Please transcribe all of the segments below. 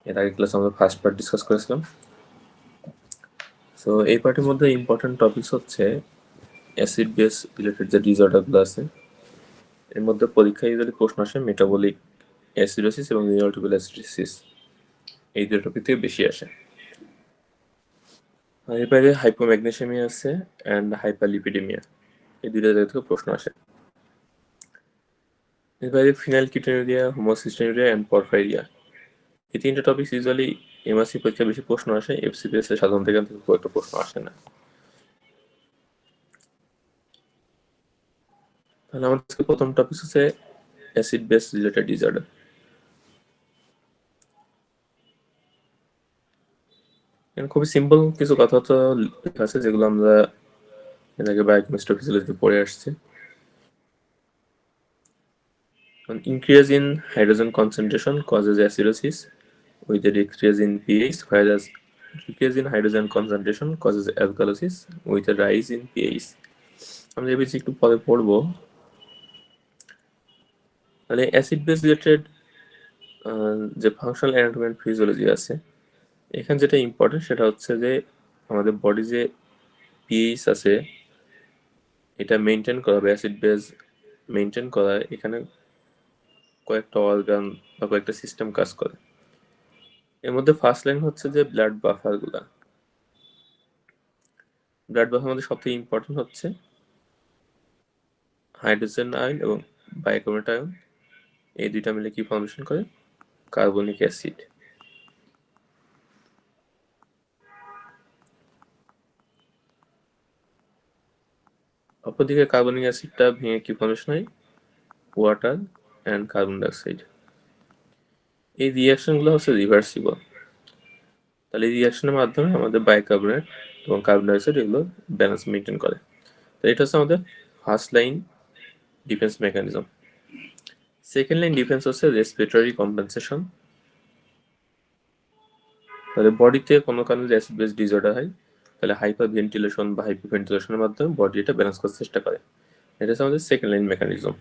এর আগে ক্লাসে আমরা ফার্স্ট পার্ট ডিসকাস করেছিলাম। সো এই পার্টের মধ্যে ইম্পর্টেন্ট টপিকস হচ্ছে অ্যাসিড বেস রিলেটেড যে ডিসঅর্ডারগুলো আছে, এর মধ্যে পরীক্ষায় যদি প্রশ্ন আসে মেটাবলিক অ্যাসিডোসিস এবং নিউরোটিক্যাল অ্যাসিডোসিস, এই দুটো টপিক থেকে বেশি আসে। আর এর বাইরে হাইপোম্যাগনেসিয়ামিয়া আছে অ্যান্ড হাইপারলিপিডেমিয়া, এই দুটো জায়গা থেকে প্রশ্ন আসে। এর বাইরে ফিনাইলকিটোনুরিয়া, হোমোসিস্টেনুরিয়া অ্যান্ড পরফাইরিয়া, এই তিনটে টপিক ইউজুয়ালি এমআরসি পরীক্ষায় বেশি প্রশ্ন আসে, এফসিপিএস এ সাধারণত এখান থেকে খুব একটা প্রশ্ন আসে না। তাহলে আমাদের প্রথম টপিক হচ্ছে অ্যাসিড বেস রিলেটেড ডিসঅর্ডার। খুবই সিম্পল কিছু কথাবার্তা লেখা আছে যেগুলো আমরা এর আগে বায়োকেমিস্ট্রি ফিজিওলজিতে পড়ে আসছি। Increase in hydrogen concentration causes acidosis with a decrease in pH, whereas decrease in hydrogen concentration causes alkalosis with a rise in pH. আমরা এই বিষয়ে একটু পরে পড়বো। মানে অ্যাসিড বেস রিলেটেড যে ফাংশনাল অ্যানাটমি এন্ড ফিজিওলজি আছে, এখানে যেটা ইম্পর্টেন্ট সেটা হচ্ছে যে আমাদের বডি যে পিএইচ আছে এটা মেনটেন করা বা অ্যাসিড বেস মেনটেন করা, এখানে কয়েকটা অর্গান বা কয়েকটা সিস্টেম কাজ করে। এর মধ্যে ফার্স্ট লাইন হচ্ছে যে ব্লাড বাফারগুলা। ব্লাড বাফার মধ্যে সবথেকে ইম্পর্টেন্ট হচ্ছে হাইড্রোজেন আয়ন এবং বাইকার্বনেট আয়ন, এই দুইটা মিলে কি ফর্মেশন করে? Carbonic acid. অপরদিকে কার্বনিক অ্যাসিডটা ভেঙে কি ফর্মেশন হয়? Water and carbon dioxide. এই রিয়াকশনগুলো হচ্ছে রিভার্সিবল। তাহলে এই রিয়াকশনের মাধ্যমে আমাদের বাইকার্বনেট এবং কার্বন ডাইঅক্সাইড এগুলো ব্যালেন্স মেনটেন করে। তো এটা হচ্ছে আমাদের first line defence mechanism. Second line defence হচ্ছে রেসপিরেটরি কম্পেনসেশন। তাহলে বডিতে কোনো কারণে যদি অ্যাসিড বেস ডিসঅর্ডার হয়, তাহলে হাইপার ভেন্টিলেশন বা হাইপার ভেন্টিলেশনের মাধ্যমে বডি এটা ব্যালেন্স করার চেষ্টা করে। এটা হচ্ছে আমাদের সেকেন্ড লাইন মেকানিজম।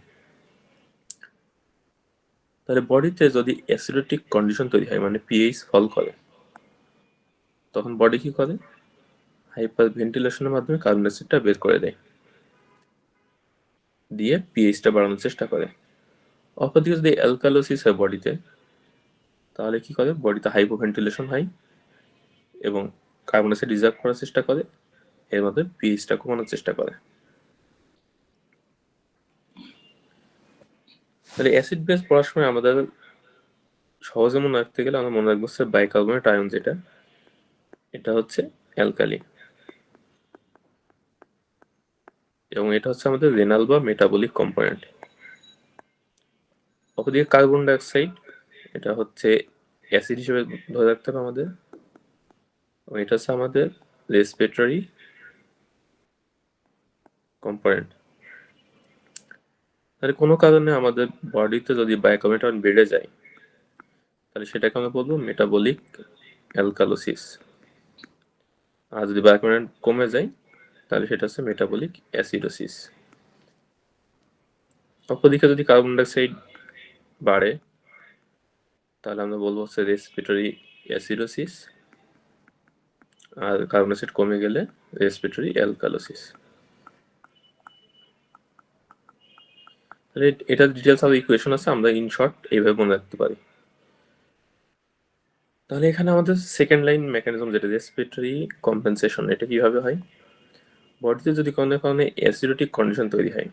তাহলে বডিতে যদি অ্যাসিডোটিক কন্ডিশন তৈরি হয়, মানে পিএইচ ফল করে, তখন বডি কি করে? হাইপার ভেন্টিলেশনের মাধ্যমে কার্বন ডাইঅক্সাইডটা বের করে দেয়, দিয়ে পিএইচটা বাড়ানোর চেষ্টা করে। অপরদিকে যদি অ্যালকালোসিস হয় বডিতে, তাহলে কি করে? বডিতে হাইপোভেন্টিলেশন হয় এবং কার্বন ডাইঅক্সাইড রিজার্ভ করার চেষ্টা করে, এর মধ্যে পিএইচটা কমানোর চেষ্টা করে। তাহলে অ্যাসিড বেস পড়ার সময় আমাদের সহজে মনে রাখতে গেলে আমরা মনে রাখবো হচ্ছে বাইকার্বনেট আয়ন, যেটা এটা হচ্ছে অ্যালকালি এবং এটা হচ্ছে আমাদের রেনাল বা মেটাবলিক কম্পোনেন্ট। অপরদিকে কার্বন ডাইঅক্সাইড, এটা হচ্ছে অ্যাসিড হিসেবে ধরে রাখতে হবে আমাদের, এবং এটা হচ্ছে আমাদের রেসপিরেটরি কম্পোনেন্ট। তাহলে কোনো কারণে আমাদের বডিতে যদি বাইকার্বনেট আয়ন বেড়ে যায়, তাহলে সেটাকে আমরা বলবো মেটাবলিক অ্যালকালোসিস। আর যদি বাইকার্বনেট কমে যায়, তাহলে সেটা হচ্ছে মেটাবলিক অ্যাসিডোসিস। অপরদিকে যদি কার্বন ডাইঅক্সাইড বাড়ে, তাহলে আমরা বলবো হচ্ছে রেসপিরেটরি অ্যাসিডোসিস, আর কার্বন ডাইঅক্সাইড কমে গেলে রেসপিরেটরি অ্যালকালোসিস। তাহলে এটার ডিটেলস আরো ইকুয়েশন আছে, আমরা ইন শর্ট এইভাবে মনে রাখতে পারি। তাহলে এখানে আমাদের সেকেন্ড লাইন মেকানিজম যেটা রেসপিরেটরি কম্পেনসেশন, এটা কিভাবে হয়? বডিতে যদি কোনো কারণে অ্যাসিডোটিক কন্ডিশন তৈরি হয়,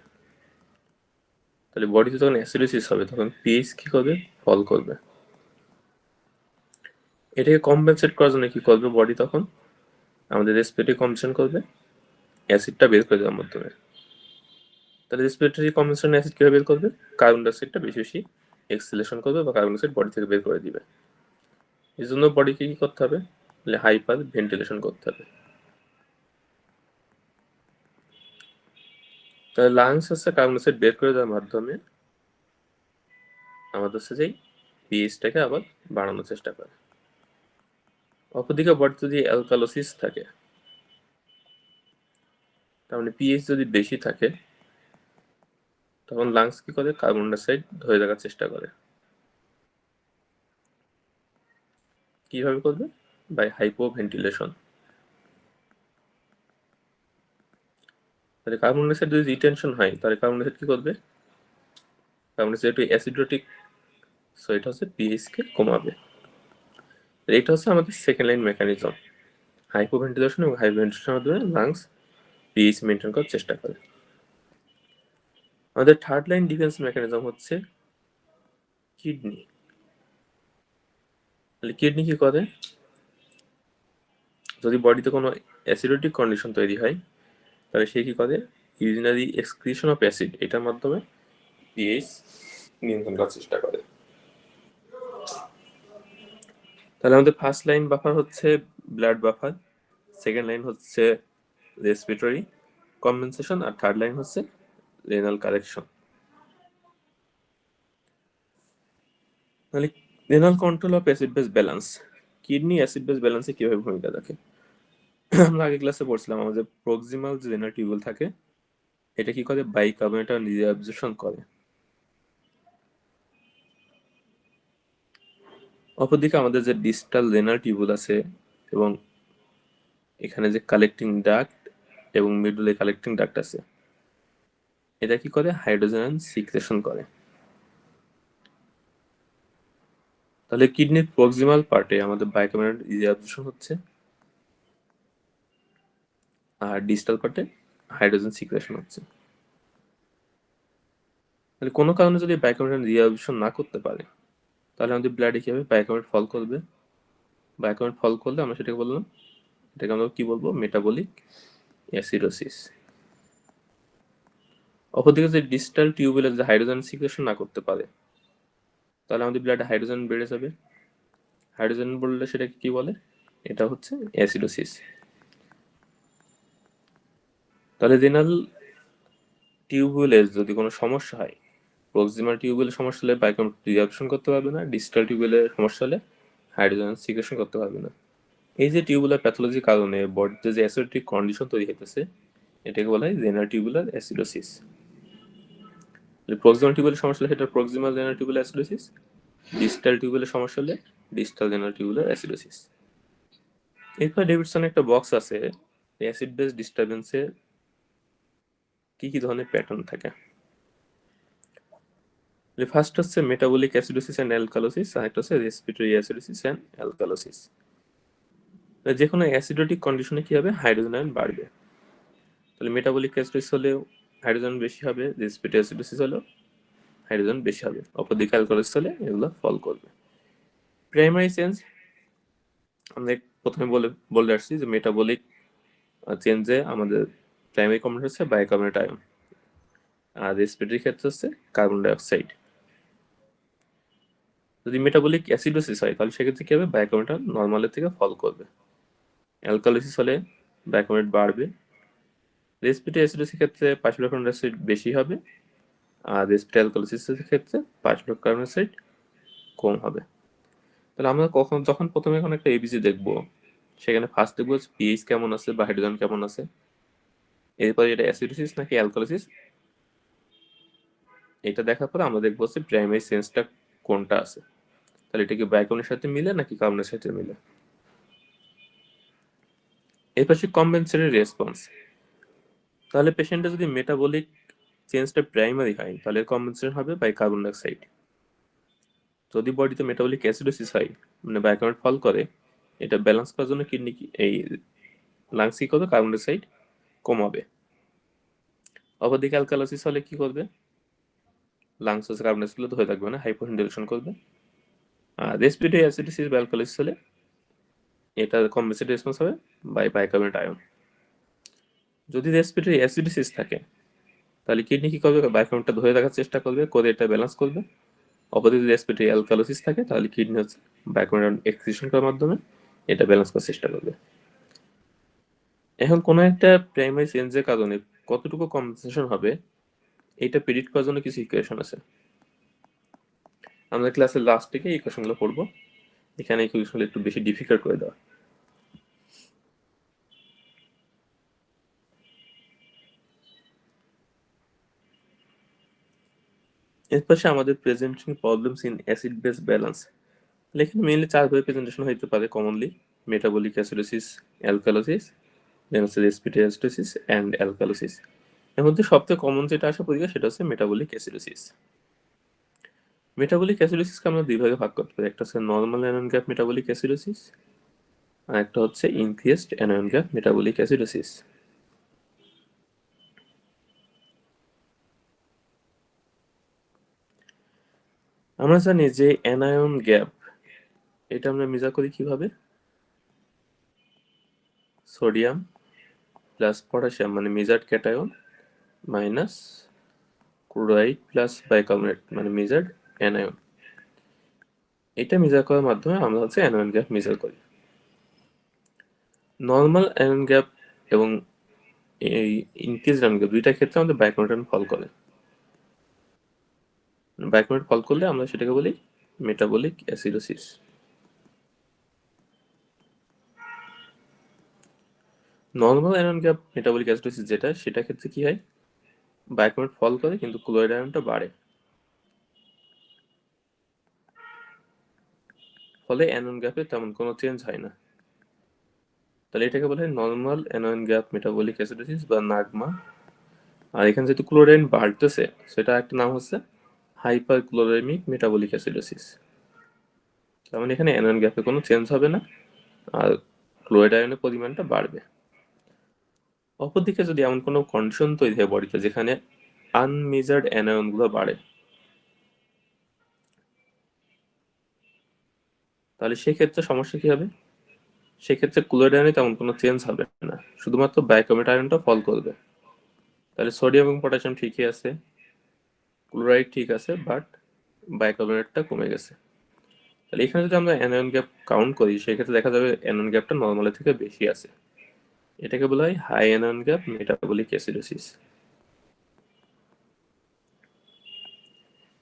তাহলে বডিতে যখন অ্যাসিডোসিস হবে তখন পিএইচ কি করবে? ফল করবে। এটাকে কম্পেনসেট করার জন্য কি করবে বডি? তখন আমাদের রেসপিরেটরি কম্পেনসেশন করবে অ্যাসিডটা বের করে দেওয়ার মাধ্যমে। তাহলে রেসপিরেটরি কম্পেনসেশন অ্যাসিড কিভাবে বের করবে? কার্বন ডাইঅক্সাইডটা বেশি বেশি এক্সহেলেশন করবে বা কার্বন ডাইঅক্সাইড বডি থেকে বের করে দিবে। এই জন্য বডিকে কি করতে হবে? হাইপার ভেন্টিলেশন করতে হবে। তাহলে লাংস হচ্ছে কার্বন ডাইঅক্সাইড বের করে দেওয়ার মাধ্যমে আমাদের হচ্ছে যে পিএইচটাকে আবার বাড়ানোর চেষ্টা করে। অপরদিকে বডিতে যদি অ্যালকালোসিস থাকে, তার মানে পিএইচ যদি বেশি থাকে, তখন লাংস কি করে? কার্বন ডাইঅক্সাইড ধরে রাখার চেষ্টা করে। কিভাবে করবে? By hypoventilation. তাহলে কার্বন ডাইঅক্সাইড যদি রিটেনশন হয় তাহলে কার্বন ডাইঅক্সাইড কি করবে? কার্বন ডাইঅক্সাইড একটু অ্যাসিডোটিক, সো এটা হচ্ছে পিএইচ কে কমাবে। এটা হচ্ছে আমাদের সেকেন্ড লাইন মেকানিজম। হাইপোভেন্টিলেশন এবং হাইপোভেন্টিলেশনের মাধ্যমে লাংস পিএইচ মেনটেন করার চেষ্টা করে। আমাদের থার্ড লাইন ডিফেন্স মেকানিজম হচ্ছে কিডনি। তাহলে কিডনি কি করে? যদি বডিতে কোনো অ্যাসিডোটিক কন্ডিশন তৈরি হয় তাহলে সে কি করে? ইউরিনারি এক্সক্রিশন অফ অ্যাসিড এটার মাধ্যমে পিএইচ নিয়ন্ত্রণ করার চেষ্টা করে। তাহলে আমাদের ফার্স্ট লাইন বাফার হচ্ছে ব্লাড বাফার, সেকেন্ড লাইন হচ্ছে রেসপিরেটরি কম্পেনসেশন, আর থার্ড লাইন হচ্ছে রেনাল কারেকশন। তাহলে renal control of acid base balance, kidney acid base ব্যালেন্সে কিভাবে ভূমিকা রাখে? আমরা আগে ক্লাসে পড়ছিলাম আমাদের প্রক্সিমাল যে রেনাল টিউবুল থাকে এটা কি করে? বাইকার্বনেট রিঅ্যাবজর্পশন করে। অপরদিকে আমাদের যে ডিস্টাল রেনাল টিউবুল আছে এবং এখানে যে কালেক্টিং ডাক্ট এবং মিডলে কালেক্টিং ডাক্ট আছে এটা কি করে? হাইড্রোজেন সিক্রেশন করে। তাহলে কিডনির প্রক্সিমাল পার্টে আমাদের বাইকার্বনেট রিঅ্যাবজর্পশন হচ্ছে, আর ডিস্টাল পার্টে হাইড্রোজেন সিক্রেশন হচ্ছে। তাহলে কোনো কারণে যদি বাইকার্বনেট রিঅ্যাবজর্পশন না করতে পারে তাহলে আমাদের ব্লাডে কি হবে? বাইকার্বনেট ফল করবে। বাইকার্বনেট ফল করলে আমরা সেটাকে বললাম, এটাকে আমরা কি বলবো? Metabolic acidosis. অপরদিকে যে ডিস্টাল টিউবুলে যে হাইড্রোজেন সিক্রেশন না করতে পারে তাহলে আমাদের ব্লাডে হাইড্রোজেন বেড়ে যাবে। হাইড্রোজেন বললে সেটাকে কি বলে? এটা হচ্ছে অ্যাসিডোসিস। তাহলে রেনাল টিউবুলের যদি কোনো সমস্যা হয়, প্রক্সিমাল টিউবুলের সমস্যা হলে বাইকার্বনেট রিঅ্যাবজর্পশন করতে পারবে না, ডিস্টাল টিউবুলের সমস্যা হলে হাইড্রোজেন সিক্রেশন করতে পারবে না। এই যে টিউবুলার প্যাথোলজির কারণে বডিতে যে অ্যাসিডিক কন্ডিশন তৈরি হইতেছে এটাকে বলা হয় রেনাল টিউবুলার অ্যাসিডোসিস। প্রক্সিমাল টিউবুলের সমস্যা হলে সেটা proximal renal tubular acidosis, distal টিউবুলের সমস্যা হলে ডিস্টাল রেনাল টিউবুলার অ্যাসিডোসিস। এরপর ডেভিডসনের একটা বক্স আছে অ্যাসিড বেস ডিস্টারবেন্সের কি কি ধরনের প্যাটার্ন থাকে। ফার্স্ট হচ্ছে মেটাবলিক অ্যাসিডোসিস অ্যান্ড অ্যালকালোসিস, আর একটা হচ্ছে রেসপিরেটরি অ্যাসিডোসিস অ্যান্ড অ্যালকালোসিস। যে কোনো অ্যাসিডোটিক কন্ডিশনে কি হবে? হাইড্রোজেন আয়ন বাড়বে। তাহলে মেটাবলিক অ্যাসিডোসিস হলেও হাইড্রোজেন বেশি হবে, রেসপিরেটরি অ্যাসিডোসিস হলেও হাইড্রোজেন বেশি হবে, অপরদিকে অ্যালকালোসিস হলে এগুলো ফল করবে। প্রাইমারি চেঞ্জ আমরা প্রথমে বলে আসছি যে মেটাবলিক চেঞ্জে আমাদের প্রাইমারি কম্পোনেন্ট হচ্ছে বাইকার্বনেট আয়ন, আর রেসপিরেটরি ক্ষেত্রে হচ্ছে কার্বন ডাই অক্সাইড। যদি মেটাবলিক অ্যাসিডোসিস হয় তাহলে সেক্ষেত্রে কি হবে? বাইকার্বনেট আয়ন নর্মালের থেকে ফল করবে। অ্যালকালোসিস হলে বাইকার্বনেট বাড়বে। রেসপিরেটরি অ্যাসিডোসিসের ক্ষেত্রে পার্শিয়াল কার্বন ডাইঅক্সাইড বেশি হবে, আর রেসপিরেটরি অ্যালকালোসিসের ক্ষেত্রে পার্শিয়াল কার্বন ডাইঅক্সাইড কম হবে। তাহলে আমরা যখন প্রথমে কোনো একটা এবিসি দেখবো সেখানে ফার্স্ট দেখবো পিএইচ কেমন আছে বা হাইড্রোজেন কেমন আছে, এরপরে এটা অ্যাসিডোসিস নাকি অ্যালকালোসিস এটা দেখার পরে আমরা দেখবো হচ্ছে প্রাইমারি সেন্সটা কোনটা আছে। তাহলে এটা কি বাইকার্বনের সাথে মিলে নাকি কার্বনের সাথে মিলে। এরপর সে কম্পেনসেটরি রেসপন্স। তাহলে পেশেন্টের যদি মেটাবলিক চেঞ্জটা প্রাইমারি হয় তাহলে কম্পেনসেশন হবে বাই কার্বন ডাইঅক্সাইড। যদি বডিতে মেটাবলিক অ্যাসিডোসিস হয় মানে বাইকার্বনেট ফল করে, এটা ব্যালেন্স করার জন্য কিডনি এই লাংস কি করবে? কার্বন ডাইঅক্সাইড কমাবে। অপরদিকে অ্যালকালোসিস হলে কি করবে? লাংস হচ্ছে কার্বন ডাইঅক্সাইড ধরে থাকবে না, হাইপোভেন্টিলেশন করবে। আর রেসপিরেটরি অ্যাসিডোসিস বা অ্যালকালোসিস হলে এটা কম্পেনসেটরি রেসপন্স হবে বাই বাইকার্বনেট আয়ন। যদি রেসপিরেটরি অ্যাসিডোসিস থাকে তাহলে কিডনি কি করবে? বাইকার্বনেটটা ধরে রাখার চেষ্টা করবে, করে এটা ব্যালেন্স করবে। অপরদিকে রেসপিরেটরি অ্যালকালোসিস থাকে তাহলে কিডনি হচ্ছে বাইকার্বনেট এক্সক্রিশন করার মাধ্যমে এটা ব্যালেন্স করার চেষ্টা করবে। এখন কোনো একটা প্রাইমারি চেঞ্জের কারণে কতটুকু কম্পেনসেশন হবে এটা প্রেডিক্ট করার জন্য কিছু ইকুয়েশন আছে। আমরা ক্লাসের লাস্ট থেকে এই ইকুয়েশনগুলো পড়বো, এখানে ইকুয়েশনগুলো একটু বেশি ডিফিকাল্ট করে দেওয়া। এর পাশে আমাদের presenting problems in acid base balance. এখানে মেইনলি 4 ভাবে প্রেজেন্টেশন হইতে পারে কমনলি: মেটাবলিক অ্যাসিডোসিস, অ্যালকালোসিস, দেন হচ্ছে রেসপিরেটরি অ্যাসিডোসিস অ্যান্ড অ্যালকালোসিস। এর মধ্যে সবথেকে কমন যেটা আসে পরীক্ষা সেটা হচ্ছে মেটাবলিক অ্যাসিডোসিস। মেটাবলিক অ্যাসিডোসিসকে আমরা দুই ভাগে ভাগ করতে পারি, একটা হচ্ছে normal anion gap metabolic acidosis আর একটা হচ্ছে increased anion gap metabolic acidosis. আমরা জানি যে অ্যানায়ন গ্যাপ এটা আমরা মেজার করি কিভাবে? সোডিয়াম প্লাস পটাশিয়াম মানে measured cation minus chloride plus bicarbonate মানে মেজার্ড অ্যানায়ন। এটা মেজার করার মাধ্যমে আমরা হচ্ছে অ্যানোন গ্যাপ মেজার করি। নর্মাল অ্যানোন গ্যাপ এবং এই ইনক্রিজড অ্যানোন গ্যাপ দুইটা ক্ষেত্রে আমাদের বাইকার্বনেট ফল করে। বাইকার্বনেট ফল করলে আমরা সেটাকে বলি metabolic acidosis. Normal anion gap metabolic acidosis যেটা, সেটা ক্ষেত্রে কি হয়? বাইকার্বনেট ফল করে কিন্তু ক্লোরাইড আয়নটা বাড়ে, ফলে অ্যানোন গ্যাপে তেমন কোনো চেঞ্জ হয় না। তাহলে এটাকে বলা হয় normal anion gap metabolic acidosis বা নাগমা। আর এখানে যেহেতু ক্লোরাইড বাড়তেছে, সেটা একটা নাম হচ্ছে হাইপার ক্লোরেমিক মেটাবলিক অ্যাসিডোসিস। তার মানে এখানে অ্যানোন গ্যাপে কোনো চেঞ্জ হবে না আর ক্লোরাইড আয়নের পরিমাণটা বাড়বে। অপরদিকে যদি এমন কোনো কন্ডিশন তৈরি হয় বডিতে যেখানে আনমেজার্ড অ্যানায়নগুলো বাড়ে, তাহলে সেক্ষেত্রে সমস্যা কি হবে? সেক্ষেত্রে ক্লোরাইড আয়নে তেমন কোনো চেঞ্জ হবে না, শুধুমাত্র বাইকার্বনেট আয়নটা ফল করবে। তাহলে সোডিয়াম এবং পটাশিয়াম ঠিকই আছে, ক্লোরাইড ঠিক আছে, বাট বাইকার্বনেটটা কমে গেছে। তাহলে এখানে যদি আমরা অ্যানোন গ্যাপ কাউন্ট করি, সেক্ষেত্রে দেখা যাবে অ্যানোন গ্যাপটা নর্মালের থেকে বেশি আছে। এটাকে বলা হয় high anion gap metabolic acidosis.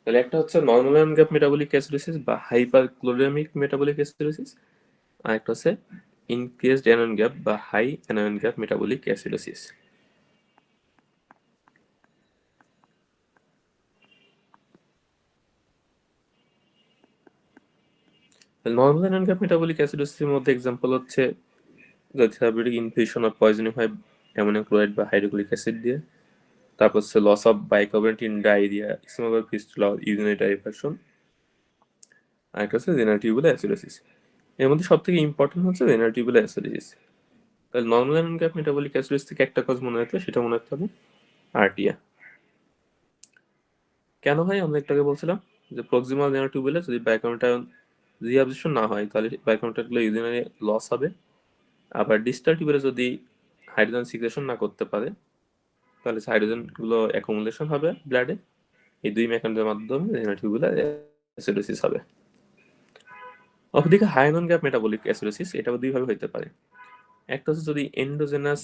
তাহলে একটা হচ্ছে normal anion gap metabolic acidosis বা হাইপার ক্লোরেমিক মেটাবলিক অ্যাসিডোসিস, আর একটা হচ্ছে ইনক্রিজড অ্যানোন গ্যাপ বা high anion gap metabolic acidosis. Normal anion gap metabolic অ্যাসিডোসিসের মধ্যে এক্সাম্পল হচ্ছে যদি থার্বিউটিক ইনফিউশন অফ পয়জনিং হয় অ্যামোনিয়াম ক্লোরাইড বা হাইড্রোক্লোরিক অ্যাসিড দিয়ে, তারপর হচ্ছে loss of bicarbonate in diarrhoea, স্মোগার ফিস্টুলা, ইউরিনারি ডাইভারশন, আর একটা হচ্ছে রেনাল টিউবুলার অ্যাসিডোসিস। এর মধ্যে সব থেকে ইম্পর্টেন্ট হচ্ছে রেনাল টিউবুলার অ্যাসিডোসিস। তাহলে normal anion gap metabolic acidosis থেকে একটা কাজ মনে রাখতে, সেটা মনে রাখতে হবে আরটিয়া। কেন হয় আমরা একটু আগে বলছিলাম যে প্রক্সিমাল রেনাল টিউবুলে যদি বাইকার্বনেট আয়ন রিঅ্যাবজর্পশন না হয়, তাহলে বাইকার্বনেটগুলো ইউরিনারি লস হবে। আবার ডিস্টাল টিউবুলে যদি হাইড্রোজেন সিক্রেশন না করতে পারে, তাহলে হাইড্রোজেনগুলো অ্যাকুমুলেশন হবে ব্লাডে। এই দুই মেকানিজমের মাধ্যমে রেনাল টিউবুলার অ্যাসিডোসিস হবে। অপরদিকে high anion gap metabolic acidosis এটা দুইভাবে হইতে পারে। একটা হচ্ছে যদি এন্ডোজেনাস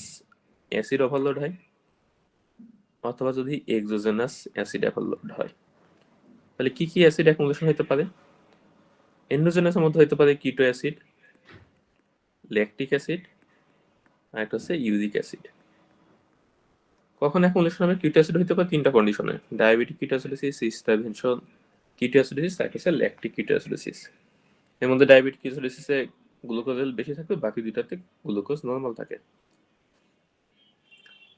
অ্যাসিড ওভারলোড হয়, অথবা যদি এক্সোজেনাস অ্যাসিড ওভারলোড হয়। তাহলে কি কি অ্যাসিড অ্যাকুমুলেশন হতে পারে? এন্ডোজেনাসের মধ্যে হতে পারে কিটো অ্যাসিড, ল্যাকটিক অ্যাসিড, আর একটা হচ্ছে ইউরিক অ্যাসিড। কখন অ্যাকুমুলেশন হবে? কিটো অ্যাসিড হতে পারে তিনটা কন্ডিশনে: ডায়াবেটিক কিটো অ্যাসিডোসিস, সিস্টারভেনশন কিটো অ্যাসিডোসিস, আর একটা হচ্ছে ল্যাকটিক কিটো অ্যাসিডোসিস। এর মধ্যে ডায়াবেটিক কিটো অ্যাসিডোসিসে গ্লুকোজ লেভেল বেশি থাকবে, বাকি দুইটাতে গ্লুকোজ নর্মাল থাকে।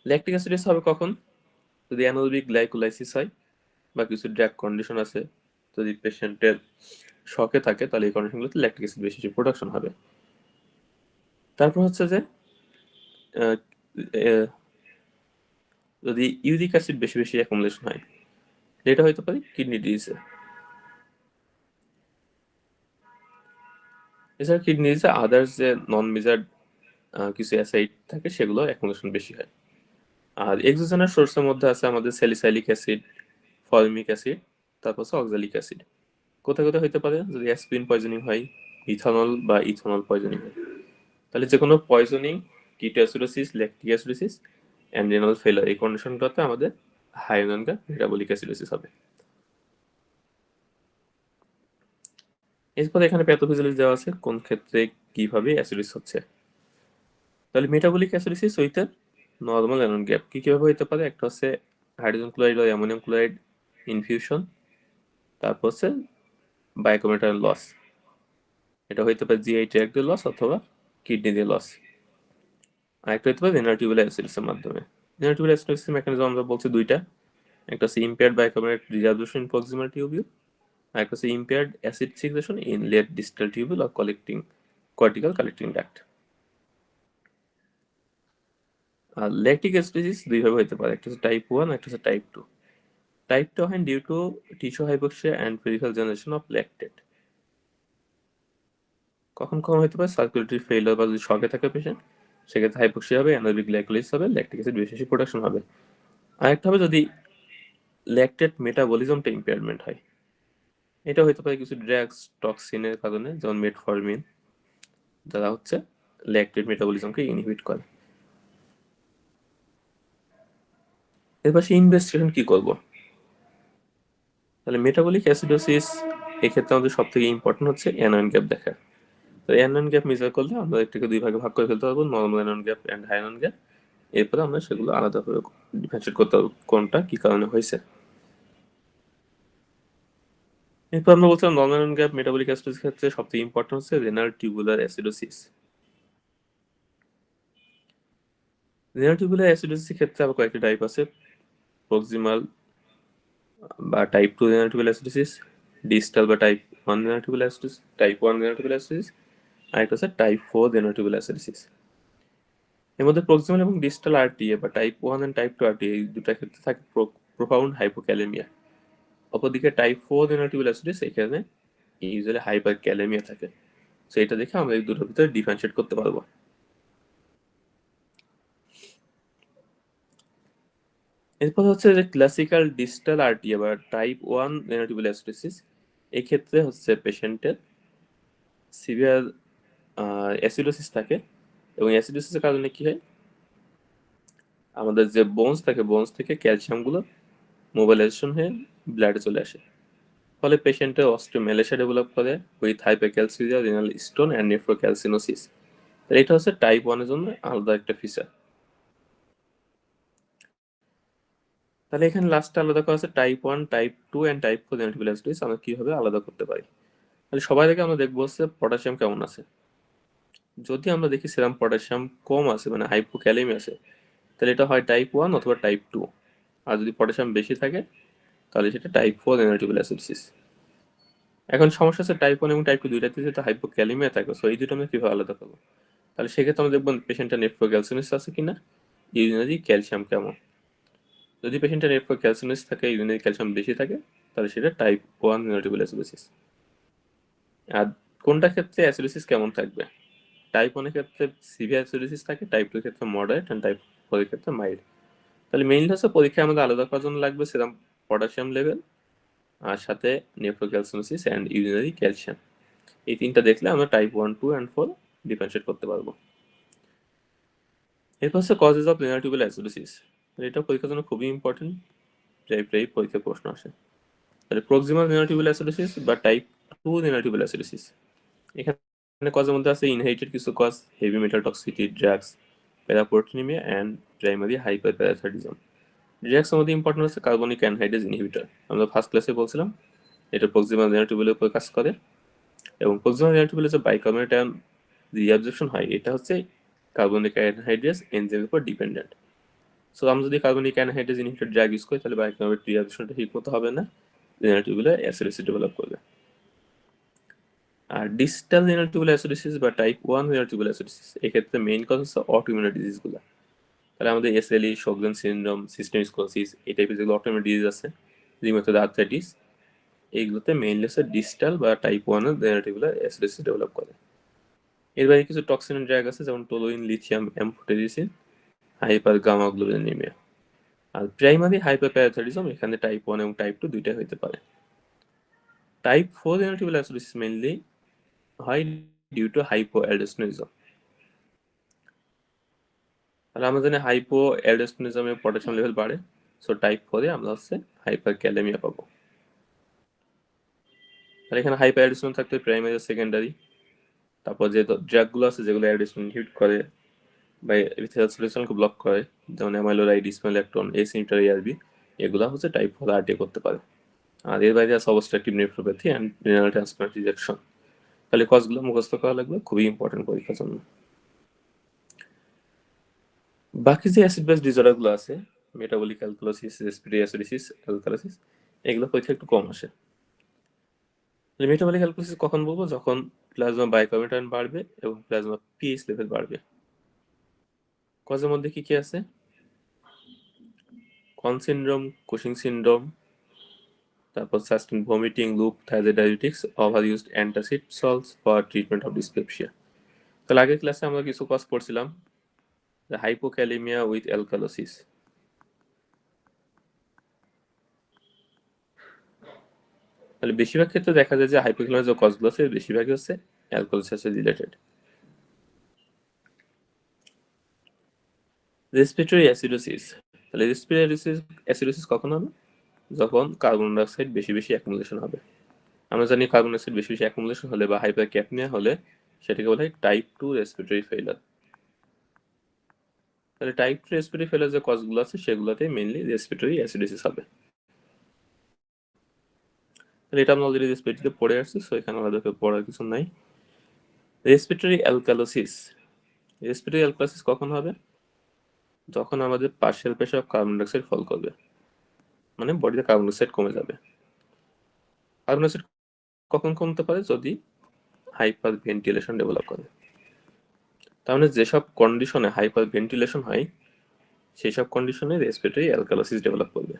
ল্যাকটিক অ্যাসিডোসিস হবে কখন? যদি অ্যানারোবিক গ্লাইকোলাইসিস হয় বা কিছু ড্রাগ কন্ডিশন আছে, যদি পেশেন্টের শকে থাকে, তাহলে এই কন্ডিশনগুলোতে ল্যাকটিক অ্যাসিড বেশি প্রোডাকশন হবে। তারপর হচ্ছে যে আহ, আহ, যদি ইউরিক অ্যাসিড বেশি বেশি অ্যাকুমুলেশন হয়, এটা হতে পারে কিডনি ডিজিজে। এছাড়া কিডনি ডিজিজে আদার্স যে নন মেজার্ড কিছু অ্যাসিড থাকে, সেগুলো অ্যাকুমুলেশন বেশি হয়। আর এক্সোজেনাস সোর্সের মধ্যে আছে আমাদের স্যালিসাইলিক অ্যাসিড, ফর্মিক অ্যাসিড, তারপর হচ্ছে অক্সালিক অ্যাসিড। কোথায় কোথায় হতে পারে? যদি অ্যাসপিরিন পয়জনিং হয়, ইথানল বা ইথানল পয়জনিং হয়। তাহলে যে কোনো পয়জনিং, কিটো acidosis, lactic acidosis and renal ফেলার, এই কন্ডিশনটাতে আমাদের high anion gap metabolic acidosis হবে। এরপর এখানে প্যাথোফিজিওলজি দেওয়া আছে কোন ক্ষেত্রে কিভাবে অ্যাসিডোসিস হচ্ছে। তাহলে মেটাবলিক অ্যাসিডোসিস হইতে নর্মাল অ্যানোন গ্যাপ কিভাবে হতে পারে? একটা হচ্ছে হাইড্রোজেন ক্লোরাইড ও অ্যামোনিয়াম ক্লোরাইড ইনফিউশন, তারপর হচ্ছে বাইকার্বনেট আয়ন লস। এটা হইতে পারে জিআই ট্র্যাক্ট দিয়ে লস অথবা কিডনি দিয়ে লস। আরেকটা হইতে পারে ভেনার টিউবুলার অ্যাসিডোসিসের মাধ্যমে। ভেনার টিউবুলার অ্যাসিডোসিস মেকানিজম আমরা বলছি দুইটা, একটা হচ্ছে impaired bicarbonate reabsorption proximal tubule, আর একটা হচ্ছে impaired acid secretion in late distal tubule or collecting cortical collecting duct. আর ল্যাকটিক অ্যাসিডোসিস দুইভাবে হতে পারে, একটা হচ্ছে টাইপ 1 একটা হচ্ছে টাইপ 2। টাইপ 2 হয় due to tissue hypoxia and peripheral generation of lactate. কখন কখন হতে পারে সার্কুলেটরি ফেইলিওর বা যদি শকে থাকে পেশেন্ট, সেক্ষেত্রে হাইপোক্সিয়া হবে, অ্যানারোবিক গ্লাইকোলাইসিস হবে, ল্যাকটিক অ্যাসিড বেশি প্রোডাকশন হবে। আরেকটা হবে যদি ল্যাকটেট মেটাবলিজমটা ইম্পেয়ারমেন্ট হয়, এটা হতে পারে কিছু ড্রাগস টক্সিনের কারণে, যেমন মেটফরমিন, যারা হচ্ছে ল্যাকটেট মেটাবলিজমকে ইনহিবিট করে। এরপর সে ইনভেস্টিগেশন কি করব? তাহলে মেটাবলিক অ্যাসিডোসিস এক্ষেত্রে আমাদের সব থেকে ইম্পর্টেন্ট হচ্ছে অ্যানোয়ন গ্যাপ দেখা। তো অ্যানোয়ন গ্যাপ মেজার করলে আমরা এটাকে দুই ভাগে ভাগ করে ফেলতে পারবো, normal anion gap and high anion gap. এরপরে আমরা সেগুলো আলাদাভাবে ডিফারেন্সিয়েট করতে পারবো কোনটা কি কারণে হয়েছে। এরপর আমরা বলছিলাম normal anion gap metabolic acidosis ক্ষেত্রে সবথেকে ইম্পর্টেন্ট হচ্ছে renal tubular acidosis. Renal tubular acidosis ক্ষেত্রে আবার কয়েকটি টাইপ আছে, প্রক্সিমাল বা type 2 renal tubular acidosis, distal বা type 1 renal tubular acidosis, type 1 renal tubular acidosis, আরেকটা হচ্ছে টাইপ 4 রেনাল টিউবুলার অ্যাসিডোসিস। এর মধ্যে প্রক্সিমাল এবং ডিস্টাল আরটিএ বা টাইপ 1 এন্ড টাইপ 2 আরটিএ এই দুটার ক্ষেত্রে থাকে প্রোফাউন্ড হাইপোক্যালেমিয়া। অপরদিকে টাইপ 4 রেনাল টিউবুলার অ্যাসিডোসিস এখানে ইউজুয়ালি হাইপার ক্যালেমিয়া থাকে। সো এটা দেখে আমরা এই দুটোর ভিতরে ডিফারেন্সিয়েট করতে পারবো। এরপর হচ্ছে যে ক্লাসিক্যাল ডিস্টাল আরটিএ বা টাইপ 1 রেনাল টিউবুলার অ্যাসিডোসিস, এই ক্ষেত্রে হচ্ছে পেশেন্টের সিভিয়ার অ্যাসিডোসিস থাকে, এবং অ্যাসিডোসিসের কারণে কি হয়, আমাদের যে বোনস থাকে বোনস থেকে ক্যালসিয়ামগুলো মোবিলাইজেশন হয়ে ব্লাডে চলে আসে, ফলে পেশেন্টের অস্টিওমেলাইসিয়া ডেভেলপ করে with hypercalciuria, renal stone and nephrocalcinosis. এটা হচ্ছে টাইপ 1 এর জন্য আলাদা একটা ফিচার। তাহলে এখানে লাস্টে আলাদা করা আছে type 1, type 2 and type 4 renal tubular acidosis আমরা কিভাবে আলাদা করতে পারি। তাহলে সবাই থেকে আমরা দেখবো হচ্ছে পটাশিয়াম কেমন আছে। যদি আমরা দেখি সেরাম পটাশিয়াম কম আছে মানে হাইপোক্যালেমি আছে, তাহলে এটা হয় টাইপ 1 অথবা টাইপ 2। আর যদি পটাশিয়াম বেশি থাকে তাহলে সেটা টাইপ 4 রেনাল টিউবুলার অ্যাসিডোসিস। এখন সমস্যা হচ্ছে টাইপ 1 এবং টাইপ 2 দুইটাতে যেটা হাইপোক্যালেমিয়া থাকে, সো এই দুটো আমরা কিভাবে আলাদা করবো। তাহলে সেক্ষেত্রে আমরা দেখবো পেশেন্টের নেফ্রোক্যালসিনোসিস আছে কিনা, ইউরিনারি ক্যালসিয়াম কেমন। যদি পেশেন্টের নেফ্রোক্যালসিনোসিস থাকে, ইউরিনারি ক্যালসিয়াম বেশি থাকে, তাহলে সেটা টাইপ 1 রেনাল টিউবুলার অ্যাসিডোসিস। আর কোনটা ক্ষেত্রে অ্যাসিডোসিস কেমন থাকবে, টাইপ 1 এর ক্ষেত্রে সিভিয়ার অ্যাসিডোসিস থাকে, টাইপ 2 এর ক্ষেত্রে মডারেট, এন্ড টাইপ 4 এর ক্ষেত্রে মাইল্ড। তাহলে মেইনলি হচ্ছে পরীক্ষায় আমাদের আলাদা করার জন্য লাগবে সেরাম পটাশিয়াম লেভেল, আর সাথে নেফ্রোক্যালসিনোসিস অ্যান্ড ইউরিনারি ক্যালসিয়াম। এই তিনটা দেখলে আমরা টাইপ 1, 2 অ্যান্ড 4 ডিফারেন্সিয়েট করতে পারবো। এরপর হচ্ছে causes of renal tubular acidosis. এটা পরীক্ষার জন্য খুবই ইম্পর্টেন্ট, প্রায় প্রায় পরীক্ষায় প্রশ্ন আসে। তাহলে প্রক্সিমাল রেনাল টিউবুলার অ্যাসিডোসিস বা টাইপ 2 রেনাল টিউবুলার অ্যাসিডোসিস, এখানে কজের মধ্যে আছে ইনহেরিটেড কিছু cause, heavy metal toxicity, drugs, paraproteinaemia and primary hyperparathyroidism. ড্রাগসের মধ্যে ইম্পর্টেন্ট হচ্ছে কার্বনিক অ্যানহাইড্রেজ ইনহিবিটর, আমরা ফার্স্ট ক্লাসে বলছিলাম এটা প্রক্সিমাল রেনাল টিউবুলার উপর কাজ করে। এবং প্রক্সিমাল রেনাল টিউবুলার যে বাইকার্বনেট আয়ন রিঅ্যাবজর্পশন হয়, এটা হচ্ছে কার্বনিক অ্যানহাইড্রেজ এনজাইমের উপর ডিপেন্ডেন্ট। সো আমরা যদি carbonic anhydrase inhibitor drug use করি, তাহলে বাইকার্বনেট রিঅ্যাবজর্পশনটা ঠিক মতো হবে না, রেনাল টিউবুলার অ্যাসিডোসিস ডেভেলপ করবে। আর ডিস্টাল রেনাল টিউবুলার অ্যাসিডোসিস বা টাইপ 1 রেনাল টিউবুলার অ্যাসিডোসিস, এক্ষেত্রে মেইন কজ হচ্ছে অটোইমিউন ডিজিজগুলো। তাহলে আমাদের এসএলই, শোগরেন সিনড্রোম, সিস্টেমিক স্ক্লেরোসিস, এই টাইপের যেগুলো অটোইমিউন ডিজিজ আছে, রিউমাটয়েড আর্থ্রাইটিস, এইগুলোতে মেইনলি হচ্ছে ডিস্টাল বা টাইপ 1 এর রেনাল টিউবুলার অ্যাসিডোসিস ডেভেলপ করে। এর বাইরে কিছু টক্সিন ড্রাগ আছে যেমন টোলুইন, লিথিয়াম, অ্যামফোটেরিসিন, হাইপার গামাগ্লোবিনেমিয়া। আর প্রাইমারি হাইপারপ্যারাথাইডিজম, এখানে টাইপ 1 এবং টাইপ 2 দুইটাই হতে পারে। Type 4 renal tubular acidosis mainly হয় ডিউ টু হাইপোঅ্যালডোস্টেরনিজম। তাহলে আমরা জানি হাইপোঅ্যালডোস্টেরনিজমে পটাশিয়াম লেভেল বাড়ে, সো টাইপ 4 এ আমরা হচ্ছে হাইপারক্যালেমিয়া পাবো। তাহলে এখানে হাইপারঅ্যালডোস্টেরন থাকতে প্রাইমারি ও সেকেন্ডারি। তারপর যে ড্রাগগুলো আছে যেগুলো অ্যালডোস্টেরন ইনহিবিট করে বা এপিথেলিয়াল সলিউশনকে ব্লক করে, যেমন অ্যামাইলোরাইড, স্পাইনোল্যাকটোন, এস ইনহিবিটর, এআরবি, এগুলো হচ্ছে টাইপ 4 আরটিএ করতে পারে। আর এর বাইরে আছে obstructive nephropathy and renal transplant rejection. তাহলে কজগুলো মুখস্থ করা লাগবে, খুবই ইম্পর্টেন্ট পরীক্ষার জন্য। বাকি যে অ্যাসিড বেস ডিসঅর্ডারগুলো আছে, metabolic alkalosis, respiratory acidosis, alkalosis, এগুলো পরীক্ষা একটু কম আসে। মেটাবলিক অ্যালকালোসিস কখন বলবো? যখন প্লাজমা বাইকার্বনেট আয়ন বাড়বে এবং প্লাজমা পিএইচ লেভেল বাড়বে। কজের মধ্যে কি কি আছে? কন সিনড্রোম, কুশিং সিনড্রোম, তারপর সাস্টেন ভমিটিং, লুপ, থাইরয়েডাইটিক্স, over used antacid salts for treatment of dyspepsia. তাহলে আগের ক্লাসে আমরা কিছু কজ পড়ছিলাম, হাইপোক্যালেমিয়া উইথ অ্যালকালোসিস। তাহলে বেশিরভাগ ক্ষেত্রে দেখা যায় যে হাইপোক্যালেমিয়ার যে কজগুলো আছে বেশিরভাগই হচ্ছে অ্যালকালোসিস রিলেটেড। রেসপিরেটরি অ্যাসিডোসিস, তাহলে রেসপিরেটরি অ্যাসিডোসিস কখন হবে? যখন কার্বন ডাইঅক্সাইড বেশি বেশি অ্যাকুমুলেশন হবে। আমরা জানি কার্বন ডাইঅক্সাইড বেশি বেশি অ্যাকুমুলেশন হলে বা হাইপারক্যাপনিয়া হলে সেটাকে বলা হয় টাইপ 2 রেসপিরেটরি ফেইলার। তাহলে টাইপ 2 রেসপিরেটরি ফেইলার যে কজগুলো আছে সেগুলোতে মেইনলি রেসপিরেটরি অ্যাসিডোসিস হবে। তাহলে এটা আমরা অলরেডি রেসপিরেটরিতে পড়ে আসছি, সো এখানে আলাদা করে পড়ার কিছু নাই। রেসপিরেটরি অ্যালকালোসিস, রেসপিরেটরি অ্যালকালোসিস কখন হবে? যখন আমাদের partial pressure of carbon dioxide fall করবে, মানে বডিতে কার্বন ডাইঅক্সাইড কমে যাবে। কার্বন ডাইঅক্সাইড কখন কমতে পারে? যদি হাইপার ভেন্টিলেশন ডেভেলপ করে। তার মানে যেসব কন্ডিশনে হাইপার ভেন্টিলেশন হয় সেই সব কন্ডিশনে রেসপিরেটরি অ্যালকালোসিস ডেভেলপ করবে।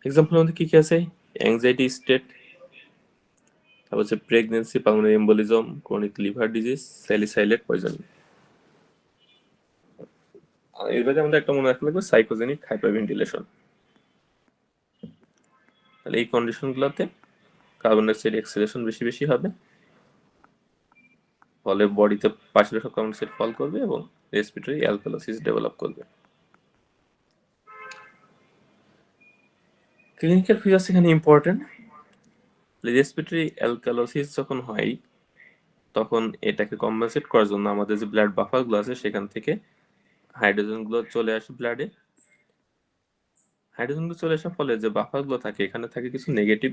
এক্সাম্পলের মধ্যে কি কি আছে? অ্যাংজাইটি স্টেট, তারপর হচ্ছে pregnancy, pulmonary embolism, chronic liver disease, salicylate poisoning. আর এর বাইরে আমাদের একটা মনে রাখতে লাগবে সাইকোজেনিক হাইপারভেন্টিলেশন। তাহলে এই কন্ডিশনগুলোতে কার্বন ডাইঅক্সাইড এক্সেলেশন বেশি বেশি হবে, ফলে বডিতে পার্শিয়াল কার্বন ডাইঅক্সাইড ফল করবে এবং রেসপিরেটরি অ্যালকালোসিস ডেভেলপ করবে। ক্লিনিক্যাল ফিচার্স এখানে ইম্পর্টেন্ট। রেসপিরেটরি অ্যালকালোসিস যখন হয় তখন এটাকে কম্পেনসেট করার জন্য আমাদের যে ব্লাড বাফারগুলো আছে সেখান থেকে হাইড্রোজেনগুলো চলে আসে ব্লাডে। হাইড্রোজেনগুলো চলে আসার ফলে যে বাফারগুলো থাকে এখানে থাকে কিছু নেগেটিভ,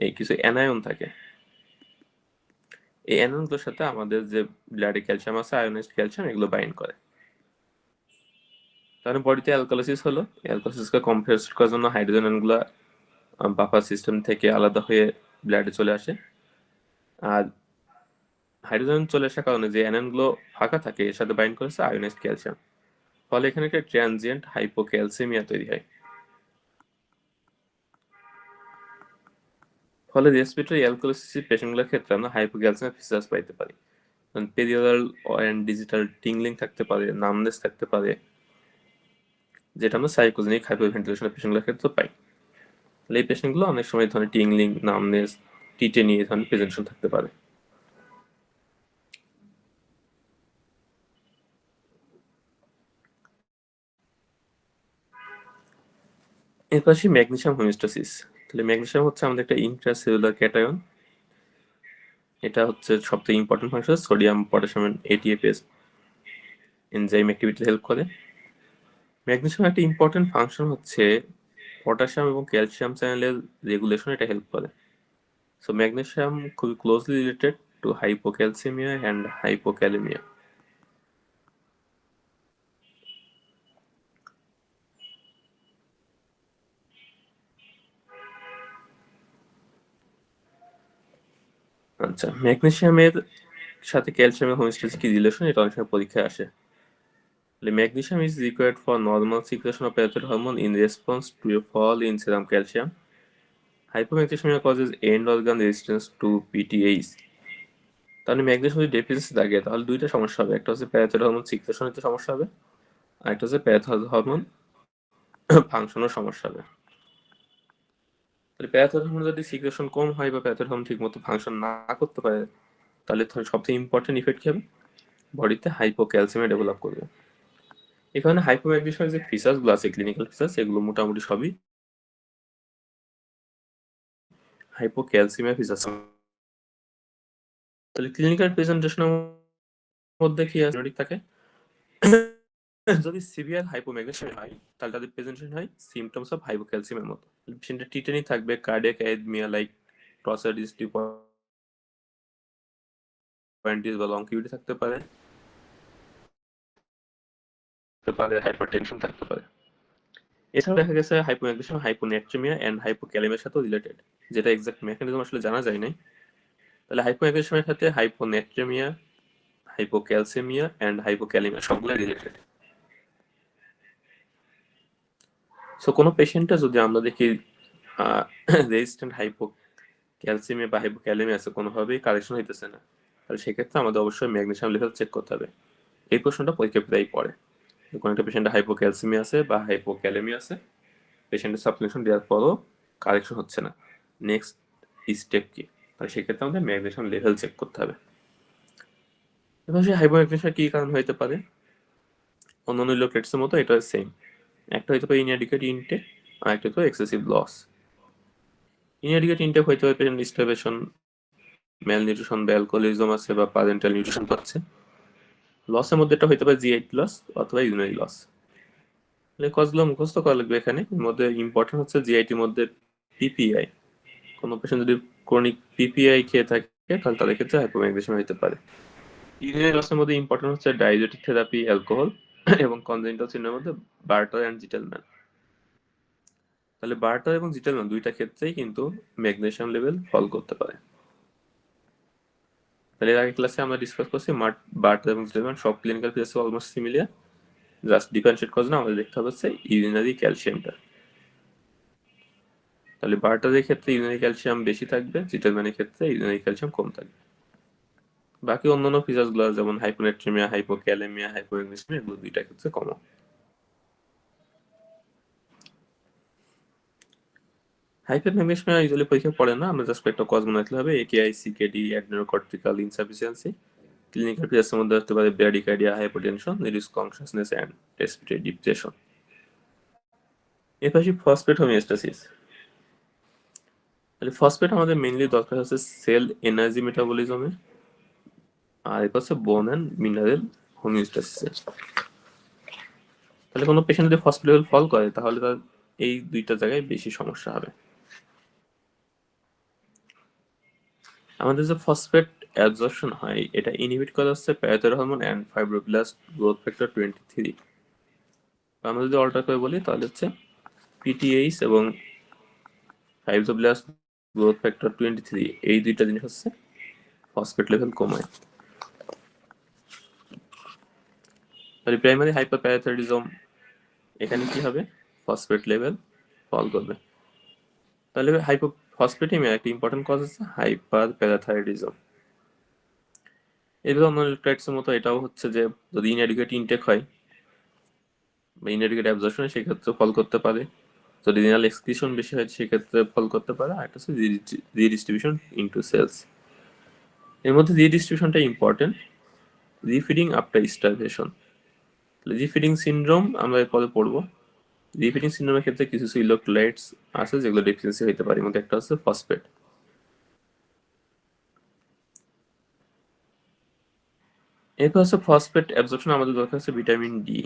এই কিছু অ্যানায়ন থাকে। এই অ্যানায়নগুলোর সাথে আমাদের যে ব্লাডে ক্যালসিয়াম আছে, আয়োনাইজড ক্যালসিয়াম, এগুলো বাইন্ড করে। তাহলে বডিতে অ্যালকালোসিস হলো, অ্যালকালোসিসকে কম্পেনসেট করার জন্য হাইড্রোজেন আয়নগুলো বাফার সিস্টেম থেকে আলাদা হয়ে ব্লাডে চলে আসে। আর হাইড্রোজেন চলে আসার কারণে যে অ্যানায়নগুলো ফাঁকা থাকে এর সাথে বাইন্ড করেছে আয়োনাইজড ক্যালসিয়াম, ফলে এখানে একটা ট্রানজিয়েন্ট হাইপোক্যালসেমিয়া তৈরি হয়। ফলে রেসপিরেটরি অ্যালকালোসিস পেশেন্টগুলোর ক্ষেত্রে আমরা হাইপোক্যালসিয়াম ফিচার্স পাইতে পারি। পেরিওরাল অ্যান্ড ডিজিটাল টিংলিং থাকতে পারে, নামনেস থাকতে পারে, যেটা আমরা সাইকোজেনিক হাইপারভেন্টিলেশনের পেশেন্টগুলোর ক্ষেত্রে পাই। তাহলে এই পেশেন্টগুলো অনেক সময় ধরনের টিংলিং, নামনেস, টিটেনি এই ধরনের প্রেজেন্টেশন থাকতে পারে। এরপর আসি ম্যাগনেসিয়াম হোমিওস্টাসিস। তাহলে ম্যাগনেসিয়াম হচ্ছে আমাদের একটা ইন্ট্রাসেলুলার ক্যাটায়ন। এটা হচ্ছে সবথেকে important function, sodium potassium ATPase enzyme অ্যাক্টিভিটিতে হেল্প করে। ম্যাগনেসিয়াম একটা ইম্পর্টেন্ট ফাংশন হচ্ছে পটাশিয়াম এবং ক্যালসিয়াম চ্যানেলের রেগুলেশন এটা হেল্প করে। সো ম্যাগনেসিয়াম খুবই closely related to hypocalcaemia and hypokalaemia. আচ্ছা, ম্যাগনেসিয়ামের সাথে ক্যালসিয়ামের হোমিওস্ট্যাসিস কি রিলেশন, এটা অনেক সময় পরীক্ষায় আসে। Magnesium is required for normal secretion of parathyroid hormone in response to a fall in serum calcium. Hypomagnesemia causes end organ resistance to PTH. তাহলে ম্যাগনেসিয়াম যদি ডেফিসিয়েন্সি থাকে তাহলে দুইটা সমস্যা হবে, একটা হচ্ছে প্যারাথাইরয়েড হরমোন সিক্রেশন হতে সমস্যা হবে, আর একটা হচ্ছে প্যারাথাইরয়েড হরমোন ফাংশনের সমস্যা হবে। তাহলে প্যারাথাইরয়েড হরমোন যদি সিক্রেশন কম হয় বা প্যারাথাইরয়েড হরমোন ঠিকমতো ফাংশন না করতে পারে তাহলে সবথেকে ইম্পর্টেন্ট ইফেক্ট কি হবে? বডিতে হাইপোক্যালসিয়ামে ডেভেলপ করবে। এখানে হাইপোম্যাগনেসিয়ামের যে ফিচার্সগুলো আছে, ক্লিনিক্যাল ফিচার্স, এগুলো মোটামুটি সবই হাইপোক্যালসিমিয়া ফিচার্স। তাহলে ক্লিনিক্যাল প্রেজেন্টেশনের মধ্যে কি অ্যাসিডিক থাকে। যদি সিভিয়ার হাইপোম্যাগনেসিয়াম হয় তাহলে তাদের প্রেজেন্টেশন হয় সিমটমস অফ হাইপোক্যালসিয়ামের মতো। পেশেন্টের টিটেনি থাকবে, কার্ডিয়াক অ্যারিথমিয়া লাইক টর্সাডিস পয়েন্টিস বা লং কিউটি থাকতে পারে, হাইপারটেনশন থাকতে পারে। এছাড়াও দেখা গেছে হাইপোম্যাগনেসিয়াম হাইপোন্যাট্রেমিয়া এন্ড হাইপোক্যালেমিয়ার সাথেও রিলেটেড, যেটা এক্সাক্ট মেকানিজম আসলে জানা যায় নাই। তাহলে হাইপোম্যাগনেসিয়ামের সাথে হাইপোন্যাট্রেমিয়া, হাইপোক্যালসেমিয়া এন্ড হাইপোক্যালেমিয়া সবগুলো রিলেটেড। সো কোনো পেশেন্টে যদি আমরা দেখি রেজিস্ট্যান্ট হাইপোক্যালসেমিয়া বা হাইপোক্যালেমিয়া আছে, কোনোভাবেই কারেকশন হইতেছে না, তাহলে সেক্ষেত্রে আমাদের অবশ্যই ম্যাগনেসিয়াম লেভেল চেক করতে হবে। এই প্রশ্নটা পরীক্ষায় প্রায়ই পড়ে। কোনো একটা পেশেন্টের হাইপোক্যালসেমিয়া আছে বা হাইপোক্যালেমিয়া আছে, পেশেন্টের সাপ্লিমেন্টেশন দেওয়ার পরও কারেকশন হচ্ছে না, নেক্সট স্টেপ কি? তাহলে সেক্ষেত্রে আমাদের ম্যাগনেসিয়াম লেভেল চেক করতে হবে। এবার সেই হাইপোম্যাগনেসিয়া কি কারণ হইতে পারে? অন্যান্য ইলেকট্রোলাইটসের মতো এটা সেম। একটা হইতে পারে ইনঅ্যাডিকুয়েট ইনটেক, আর একটা হইতে পারে এক্সেসিভ লস। ইনঅ্যাডিকুয়েট ইনটেক হইতে পারে পেশেন্ট স্টারভেশন, ম্যালনিউট্রিশন বা অ্যালকোহলিজম আছে বা প্যারেন্টাল নিউট্রিশন পাচ্ছে। লসের মধ্যে এটা হইতে পারে জিআইটি লস অথবা ইউরিনারি লস। কজগুলো মুখস্থ করা লাগবে এখানে। এর মধ্যে ইম্পর্টেন্ট হচ্ছে জিআইটির মধ্যে পিপিআই। কোনো পেশেন্ট যদি ক্রনিক পিপিআই খেয়ে থাকে তাহলে তাদের ক্ষেত্রে হাইপোম্যাগনেসিয়াম হতে পারে। ইউরিনারি লসের মধ্যে ইম্পর্টেন্ট হচ্ছে ডায়াবেটিক থেরাপি, অ্যালকোহল এবং কনজেনিটাল সিন্ড্রোমের মধ্যে বার্টার এন্ড জিটেলম্যান। তাহলে বার্টার এবং জিটেলম্যান দুইটা ক্ষেত্রেই কিন্তু ম্যাগনেসিয়াম লেভেল ফল করতে পারে। তাহলে এর আগে ক্লাসে আমরা ডিসকাস করছি বার্টার এবং জিটেলম্যান সব clinical features almost similar, just differentiate করার জন্য আমাদের দেখতে হবে হচ্ছে ইউরিনারি ক্যালসিয়ামটা। তাহলে বার্টারের ক্ষেত্রে ইউরিনারি ক্যালসিয়াম বেশি থাকবে, জিটেলম্যানের ক্ষেত্রে ইউরিনারি ক্যালসিয়াম কম থাকবে। বাকি অন্যান্য ফিচার্স গুলো যেমন হাইপোনেট্রিমিয়া, হাইপোক্যালেমিয়া, হাইপোম্যাগনেসিয়াম এগুলো দুইটা ক্ষেত্রে কমন। হাইপোম্যাগনেসিয়াম ইউজুয়ালি পরীক্ষা পড়ে না, আমরা জাস্ট কয়েকটা কজ মনে রাখতে হবে। AKI, CKD, adrenocortical insufficiency. Clinical ফিচার্সের মধ্যে হতে পারে bradycardia, hypotension, reduce consciousness and respiratory depression. এর পাশে ফসফেট হোমিওস্ট্যাসিস। তাহলে ফসফেট আমাদের মেইনলি দরকার হচ্ছে সেল এনার্জি মেটাবলিজমে, আর এটা হচ্ছে বোন অ্যান্ড মিনারেল হোমিওস্ট্যাসিসে। তাহলে কোনো পেশেন্ট যদি ফসফেট লেভেল ফল করে তাহলে তার এই দুইটা জায়গায় বেশি সমস্যা হবে। আমাদের যে ফসফেট অ্যাবজর্পশন হয় এটা ইনহিবিট করা হচ্ছে parathyroid hormone and fibroblast growth factor 23। আমরা যদি অল্টার করে বলি তাহলে হচ্ছে পিটিএইচ এবং ফাইব্রোব্লাস্ট গ্রোথ ফ্যাক্টর 23, এই দুইটা জিনিস হচ্ছে ফসফেট লেভেল কমায়। তাহলে প্রাইমারি হাইপারপ্যারাথাইরয়েডিজম, এখানে কি হবে? ফসফেট লেভেল ফল করবে। তাহলে ফসফেটিমিয়া একটা ইম্পর্টেন্ট কজ হচ্ছে হাইপারপ্যারাথাইরয়েডিজম। এগুলো অন্য ইলেকট্রোলাইটসের মতো এটাও হচ্ছে যে যদি ইনঅ্যাডিকুয়েট ইনটেক হয় বা ইনঅ্যাডিকুয়েট অ্যাবজর্পশন সেক্ষেত্রে ফল করতে পারে, যদি রিনাল এক্সক্রিশন বেশি হয় সেক্ষেত্রে ফল করতে পারে। আর একটা হচ্ছে রিডিস্ট্রিবিউশন ইনটু সেলস। এর মধ্যে রিডিস্ট্রিবিউশনটা important. Refeeding after starvation, refeeding syndrome আমরা পরে পড়বো। রিফিডিং সিনড্রোমের ক্ষেত্রে কিছু কিছু ইলেকট্রোলাইটস আছে যেগুলো ডেফিসিয়েন্সি হতে পারে, এর মধ্যে একটা হচ্ছে ফসফেট। এরপর হচ্ছে ফসফেট অ্যাবজর্পশন আমাদের দরকার হচ্ছে vitamin D.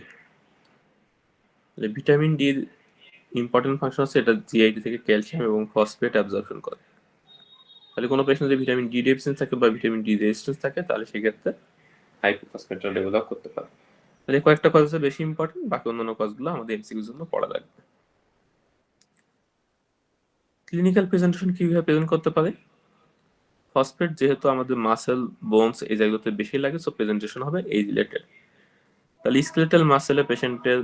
Vitamin D important function হচ্ছে এটা জিআইডি থেকে ক্যালসিয়াম এবং ফসফেট অ্যাবজর্পশন করে। তাহলে কোনো পেশেন্ট যদি ভিটামিন ডি ডেফিসিয়েন্সি থাকে বা ভিটামিন ডি রেজিস্ট্যান্স থাকে তাহলে সেক্ষেত্রে হাইপোফসফেটটা ডেভেলপ করতে পারে। তাহলে কয়েকটা কজ আছে বেশি ইম্পর্টেন্ট, বাকি অন্যান্য কজগুলো আমাদের এমসিকিউর জন্য পড়া লাগবে। ক্লিনিক্যাল প্রেজেন্টেশন কিভাবে প্রেজেন্ট করতে পারে? ফসফেট যেহেতু আমাদের মাসেল, বোনস এই জায়গাতে বেশি লাগে, সো প্রেজেন্টেশন হবে এই রিলেটেড। তাহলে স্কেলেটাল মাসেলে পেশেন্টের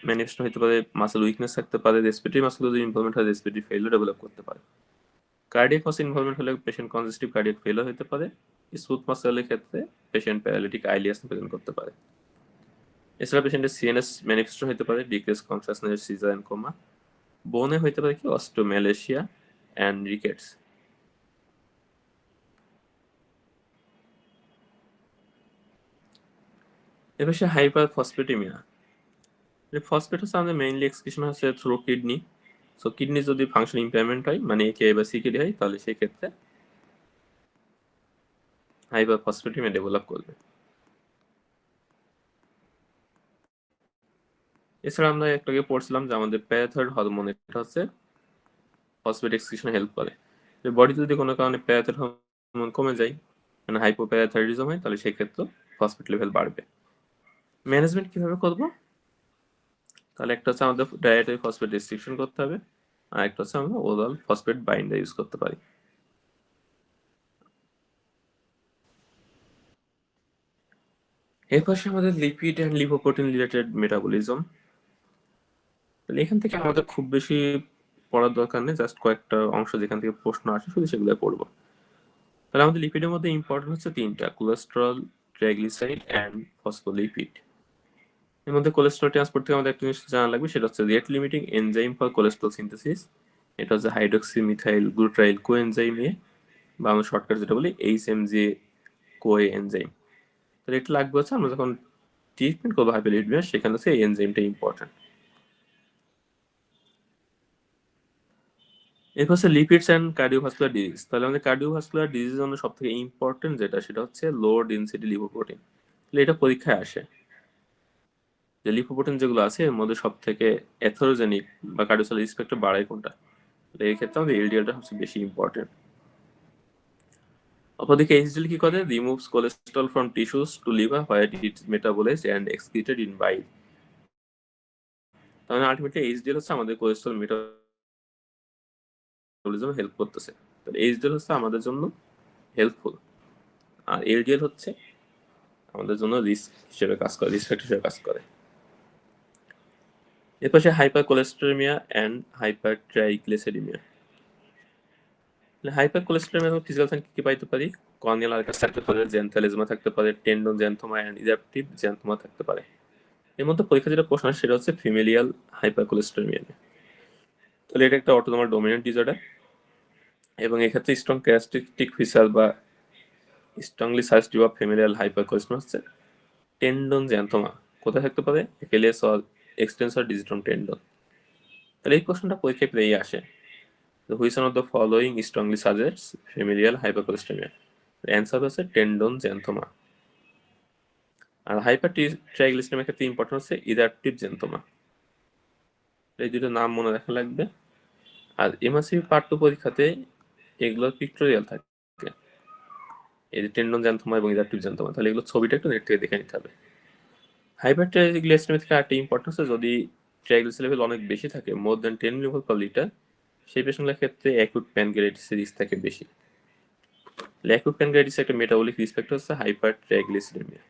ম্যানিফেস্টেশন হতে পারে মাসেল উইকনেস থাকতে পারে, রেসপিরেটরি মাসেল যদি ইনভলভমেন্ট হয় রেসপিরেটরি ফেলিওর ডেভেলপ করতে পারে। কার্ডিয়াক মাসেল ইনভলভমেন্ট হলে পেশেন্ট কনজেস্টিভ কার্ডিয়াক ফেলিওর হতে পারে। স্মুথ মাসেলের ক্ষেত্রে পেশেন্ট প্যারালিটিক আইলিয়াস প্রেজেন্ট করতে পারে। এছাড়া পেশেন্টের সিএনএস ম্যানিফেস্টেশন হতে পারে decrease consciousness, seizure and coma. বোনে হতে পারে কি অস্টোম্যালেশিয়া এন্ড রিকেটস। এবার সে হাইপার ফসফেটিমিয়া। ফসফেট হচ্ছে আমাদের মেইনলি এক্সক্রিশন হচ্ছে থ্রু কিডনি। সো কিডনি যদি ফাংশন ইম্পেয়ারমেন্ট হয় মানে একে বা সিকেডি হয় তাহলে সেই ক্ষেত্রে হাইপার ফসফেটিমিয়া ডেভেলপ করবে। এছাড়া আমরা একটু আগে পড়ছিলাম যে আমাদের প্যারাথাইরয়েড হরমোন এটা হচ্ছে ফসফেট এক্সক্রিশনে হেল্প করে। বডিতে যদি কোনো কারণে প্যারাথাইরয়েড হরমোন কমে যায় মানে হাইপোপ্যারাথাইরয়েডিজম হয়, তাহলে সেক্ষেত্রে ফসফেট লেভেল বাড়বে। ম্যানেজমেন্ট কিভাবে করব? তাহলে একটা হচ্ছে আমাদের ডায়েটে ফসফেট রেস্ট্রিকশন করতে হবে, আর একটা হচ্ছে আমরা ওরাল ফসফেট বাইন্ডার ইউজ করতে পারি। এর পাশে আমাদের lipid and lipoprotein related metabolism. তাহলে এখান থেকে আমাদের খুব বেশি পড়ার দরকার নেই, জাস্ট কয়েকটা অংশ যেখান থেকে প্রশ্ন আসে শুধু সেগুলো পড়বো। তাহলে আমাদের লিপিডের মধ্যে ইম্পর্টেন্ট হচ্ছে তিনটা: কোলেস্টেরল, ট্রাইগ্লিসাইড অ্যান্ড ফসফোলিপিড। এর মধ্যে কোলেস্টেরল ট্রান্সপোর্ট থেকে আমাদের একটা জিনিস জানা লাগবে, সেটা হচ্ছে rate limiting enzyme for cholesterol synthesis. এটা হচ্ছে হাইড্রক্সি মিথাইল গ্লুটারাইল কোএনজাইম এ, বা আমরা শর্টকাট যেটা বলি এইচএমজি কোএ এনজাইম। তাহলে এটা লাগবে হচ্ছে আমরা যখন ট্রিটমেন্ট করবো হাইপোলিপিডিমিয়া, সেখানে হচ্ছে এই এনজাইমটা ইম্পর্টেন্ট। এরপর হচ্ছে লিপিডস অ্যান্ড কার্ডিওভাস্কুলার ডিজিজ। তাহলে আমাদের কার্ডিওভাস্কুলার ডিজিজের জন্য সব থেকে ইম্পর্টেন্ট যেটা, সেটা হচ্ছে লো ডেনসিটি লিপোপ্রোটিন। তাহলে এটা পরীক্ষায় আসে যে লিপোপ্রোটিন যেগুলো আছে এর মধ্যে সব থেকে অ্যাথেরোজেনিক বা কার্ডিওভাস্কুলার রিস্ক ফ্যাক্টর বাড়ায় কোনটা। তাহলে এই ক্ষেত্রে আমাদের এলডিএলটা সবচেয়ে বেশি ইম্পর্টেন্ট। অপরদিকে এইচডিএল কি করে? Removes cholesterol from tissues to liver where it is metabolised and excreted in bile. তাহলে আলটিমেটলি এইচডিএল হচ্ছে আমাদের কোলেস্ট্রল মেটাবলিজমে হেল্প করতেছে। তাহলে এইচডিএল হচ্ছে আমাদের জন্য হেল্পফুল, আর এলডিএল হচ্ছে আমাদের জন্য রিস্ক হিসেবে কাজ করে, রিস্ক ফ্যাক্টর হিসেবে কাজ করে। এরপর সে hyper cholesterolaemia and hyper triglyceridaemia. Hyper cholesterolaemia physical sign কি পাইতে পারি? কর্নিয়াল আলকাস থাকতে পারে, জ্যান্থালিজমা থাকতে পারে, টেন্ডন জ্যান্থোমা অ্যান্ড ইরাপটিভ জ্যান্থোমা থাকতে পারে। এর মধ্যে পরীক্ষা যেটা প্রশ্ন আসে সেটা হচ্ছে ফিমেলিয়াল হাইপার কোলেস্টেরেমিয়া। তাহলে এটা একটা অটোনোমাল ডোমিনেন্ট ডিসঅর্ডার, এবং এক্ষেত্রে স্ট্রং ক্যারেক্টারিস্টিক ফিচার বা strongly suggestive of familial hyper cholesterolaemia হচ্ছে টেন্ডন জ্যান্থোমা। কোথায় থাকতে পারে? Achilles or extensor digitorum tendon. তাহলে এই প্রশ্নটা পরীক্ষায় প্রায়ই আসে, which one of the following strongly suggests familial hypercholesterolaemia? Answer হচ্ছে টেন্ডন জ্যান্থোমা। আর হাইপার ট্রাইগ্লিসাইডেমিয়ার ক্ষেত্রে ইম্পর্টেন্ট হচ্ছে ইরাপটিভ জ্যান্থোমা। এই দুটো নাম মনে রাখা লাগবে। আর এমআরসিবি পার্ট 2 পরীক্ষাতে এগুলোর পিক্টোরিয়াল থাকে, এই যে টেন্ডন জ্যান্থোমা এবং ইরাপটিভ জ্যান্থোমা। তাহলে এগুলো ছবিটা একটু নেট থেকে দেখে নিতে হবে। হাইপার ট্রাইগ্লিসাইডেমিয়া থেকে একটা ইম্পর্টেন্ট হচ্ছে যদি ট্রাইগ্লিসাইড লেভেল অনেক বেশি থাকে, মোর দেন 10 মিলিমোল পার লিটার, সেই পেশেন্টের ক্ষেত্রে অ্যাকুট প্যানক্রিয়াটাইটিসের রিস্ক থাকে বেশি। অ্যাকুট প্যানক্রিয়াটাইটিস একটা মেটাবলিক রিস্ক ফ্যাক্টর হচ্ছে হাইপার ট্রাইগ্লিসাইডেমিয়া।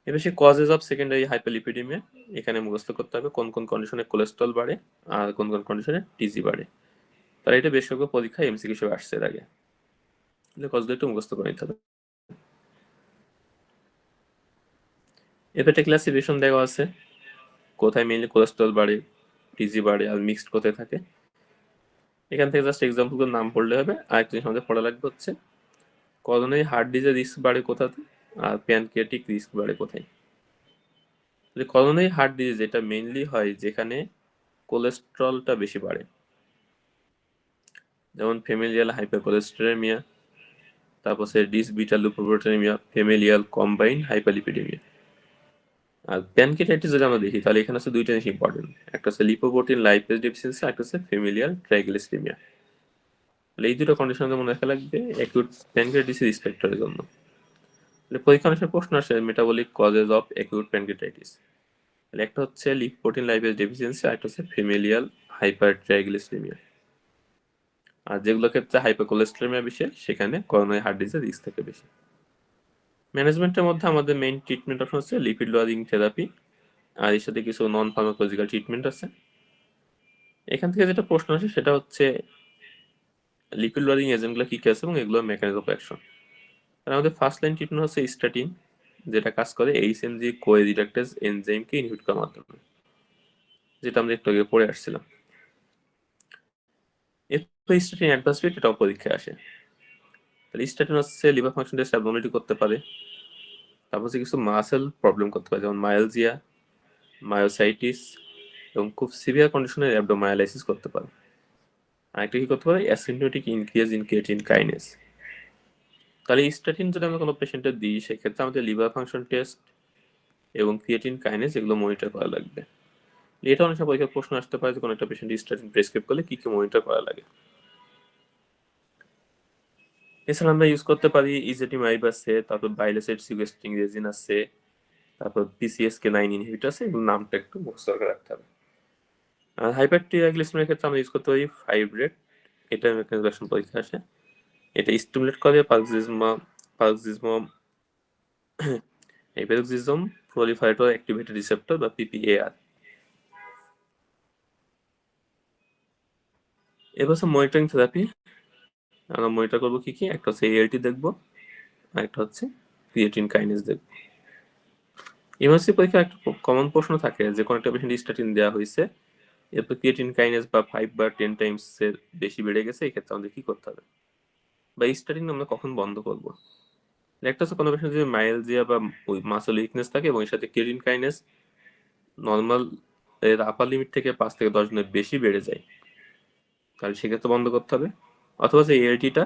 এবার সে কজেস অফ সেকেন্ডারি হাইপারলিপিডিমিয়া, এখানে মুখস্থ করতে হবে কোন কোন কন্ডিশনে কোলেস্ট্রল বাড়ে আর কোন কোন কন্ডিশনে টিজি বাড়ে। তার এটা বেশিরভাগ পরীক্ষায় এমসিকিউ হিসেবে আসছে এর আগে, কজগুলো একটু মুখস্থ করে নিতে হবে। এপেটে ক্লাসিফিকেশন দেওয়া আছে, কোথায় মেইনলি কোলেস্ট্রল বাড়ে, টিজি বাড়ে, আর মিক্সড কোথায় থাকে। এখান থেকে জাস্ট এক্সাম্পলগুলোর নাম পড়লে হবে। আর একটা জিনিস আমাদের পড়া লাগবে হচ্ছে করোনারি হার্ট ডিজিজের রিস্ক বাড়ে কোথাতে, আর প্যানক্রিয়াটিক রিস্ক বাড়ে কোথায়। করোনারি হার্ট ডিজিজ এটা মেইনলি হয় যেখানে কোলেস্ট্রলটা বেশি বাড়ে, যেমন ফ্যামিলিয়াল হাইপারকোলেস্টেরেমিয়া, তারপর সে ডিসবিটাল লিপোপ্রোটেমিয়া, ফ্যামিলিয়াল কম্বাইন্ড হাইপারলিপিডেমিয়া। আর প্যানক্রিয়াটাইটিস যদি আমরা দেখি তাহলে এখানে আছে দুইটা জিনিস ইম্পর্টেন্ট, একটা হচ্ছে লিপোপ্রোটিন লাইপেজ ডেফিসিয়েন্সি, একটা হচ্ছে ফ্যামিলিয়াল ট্রাইগ্লিসাইডেমিয়া। তাহলে এই দুটো কন্ডিশন মনে রাখা লাগবে অ্যাকিউট প্যানক্রিয়াটাইটিস রিস্ক ফ্যাক্টরের জন্য। পরীক্ষা অনেক প্রশ্ন আসে metabolic causes of acute pancreatitis. তাহলে একটা হচ্ছে লিপোপ্রোটিন লাইপেজ ডেফিসিয়েন্সি, আর একটা হচ্ছে ফ্যামিলিয়াল হাইপার ট্রাইগ্লিসাইডেমিয়া। আর যেগুলো ক্ষেত্রে হাইপারকোলেস্টেরেমিয়া বেশি সেখানে করোনারি হার্ট ডিজিজের রিস্ক থাকে বেশি। ম্যানেজমেন্টের মধ্যে আমাদের মেইন ট্রিটমেন্ট অপশন হচ্ছে লিপিড লোয়ারিং থেরাপি, আর এর সাথে কিছু নন ফার্মাকোলজিক্যাল ট্রিটমেন্ট আছে। এখান থেকে যেটা প্রশ্ন আসে সেটা হচ্ছে লিপিড লোয়ারিং এজেন্টগুলো কি কি আছে এবং এগুলোর মেকানিজম অফ অ্যাকশন। আর আমাদের ফার্স্ট লাইন ট্রিটমেন্ট হচ্ছে স্ট্যাটিন, যেটা কাজ করে এইচএমজি কোয়ে রিডাক্টেজ এনজাইমকে ইনহিবিট করার মাধ্যমে, যেটা আমরা একটু আগে পড়ে আসছিলাম। এরপর স্ট্যাটিন অ্যাডভান্সমেন্ট, এটাও পরীক্ষায় আসে। তাহলে স্ট্যাটিন হচ্ছে লিভার ফাংশন টেস্ট অ্যাবনর্মালিটি করতে পারে, তারপর হচ্ছে কিছু মাসেল প্রবলেম করতে পারে, যেমন মায়ালজিয়া, মায়োসাইটিস, এবং খুব সিভিয়ার কন্ডিশনের অ্যাবডোমায়ালাইসিস করতে পারে। আরেকটা কি করতে পারে? Asymptotic increase in creatine kinase. তাহলে স্ট্যাটিন যদি আমরা কোনো পেশেন্টের দিই সেক্ষেত্রে আমাদের লিভার ফাংশন টেস্ট এবং ক্রিয়েটিন কাইনেজ এগুলো মনিটর করা লাগবে। এটা অনেক সময় পরীক্ষার প্রশ্ন আসতে পারে যে কোনো একটা পেশেন্ট স্ট্যাটিন প্রেসক্রাইব করলে কি কি মনিটর করা লাগে। এছাড়া আমরা ইউজ করতে পারি ইজেটিমাইব আছে, তারপর বাইলেসেট সিকুয়েস্টিং রেজিন আছে, তারপর PCSK9 ইনহিবিটর আছে, এগুলোর নামটা একটু মুখস্থ করে রাখতে হবে। আর হাইপারটিরাইগ্লিসারিনের ক্ষেত্রে আমরা ইউজ করতে পারি ফাইব্রেট, এটা মেকানিজম পরীক্ষা আসে। এটা স্টিমুলেট করে পারক্সিজম এই প্যারোক্সিজম প্রলিফারেটর অ্যাক্টিভেটেড রিসেপ্টর বা PPAR। এবার হচ্ছে মনিটরিং থেরাপি। আমরা মনিটর করবো কি কি, একটা হচ্ছে ALT দেখবো, আর একটা হচ্ছে ক্রিয়েটিন কাইনেজ দেখবো। ইমার্সি পরীক্ষা একটা কমন প্রশ্ন থাকে যে কোনো একটা পেশেন্ট স্ট্যাটিন দেওয়া হয়েছে, এরপর ক্রিয়েটিন কাইনেজ বা 5 বা 10 টাইমস এর বেশি বেড়ে গেছে, এই ক্ষেত্রে আমাদের কি করতে হবে, বা স্ট্যাটিন আমরা কখন বন্ধ করবো। একটা হচ্ছে কোনো পেশেন্ট যদি মাইলজিয়া বা ওই মাসল উইকনেস থাকে এবং এর সাথে ক্রিয়েটিন কাইনেজ নর্মাল এর আপার লিমিট থেকে 5 থেকে 10 গুণের বেশি বেড়ে যায়, তাহলে সেক্ষেত্রে বন্ধ করতে হবে। অথবা যে ALT-টা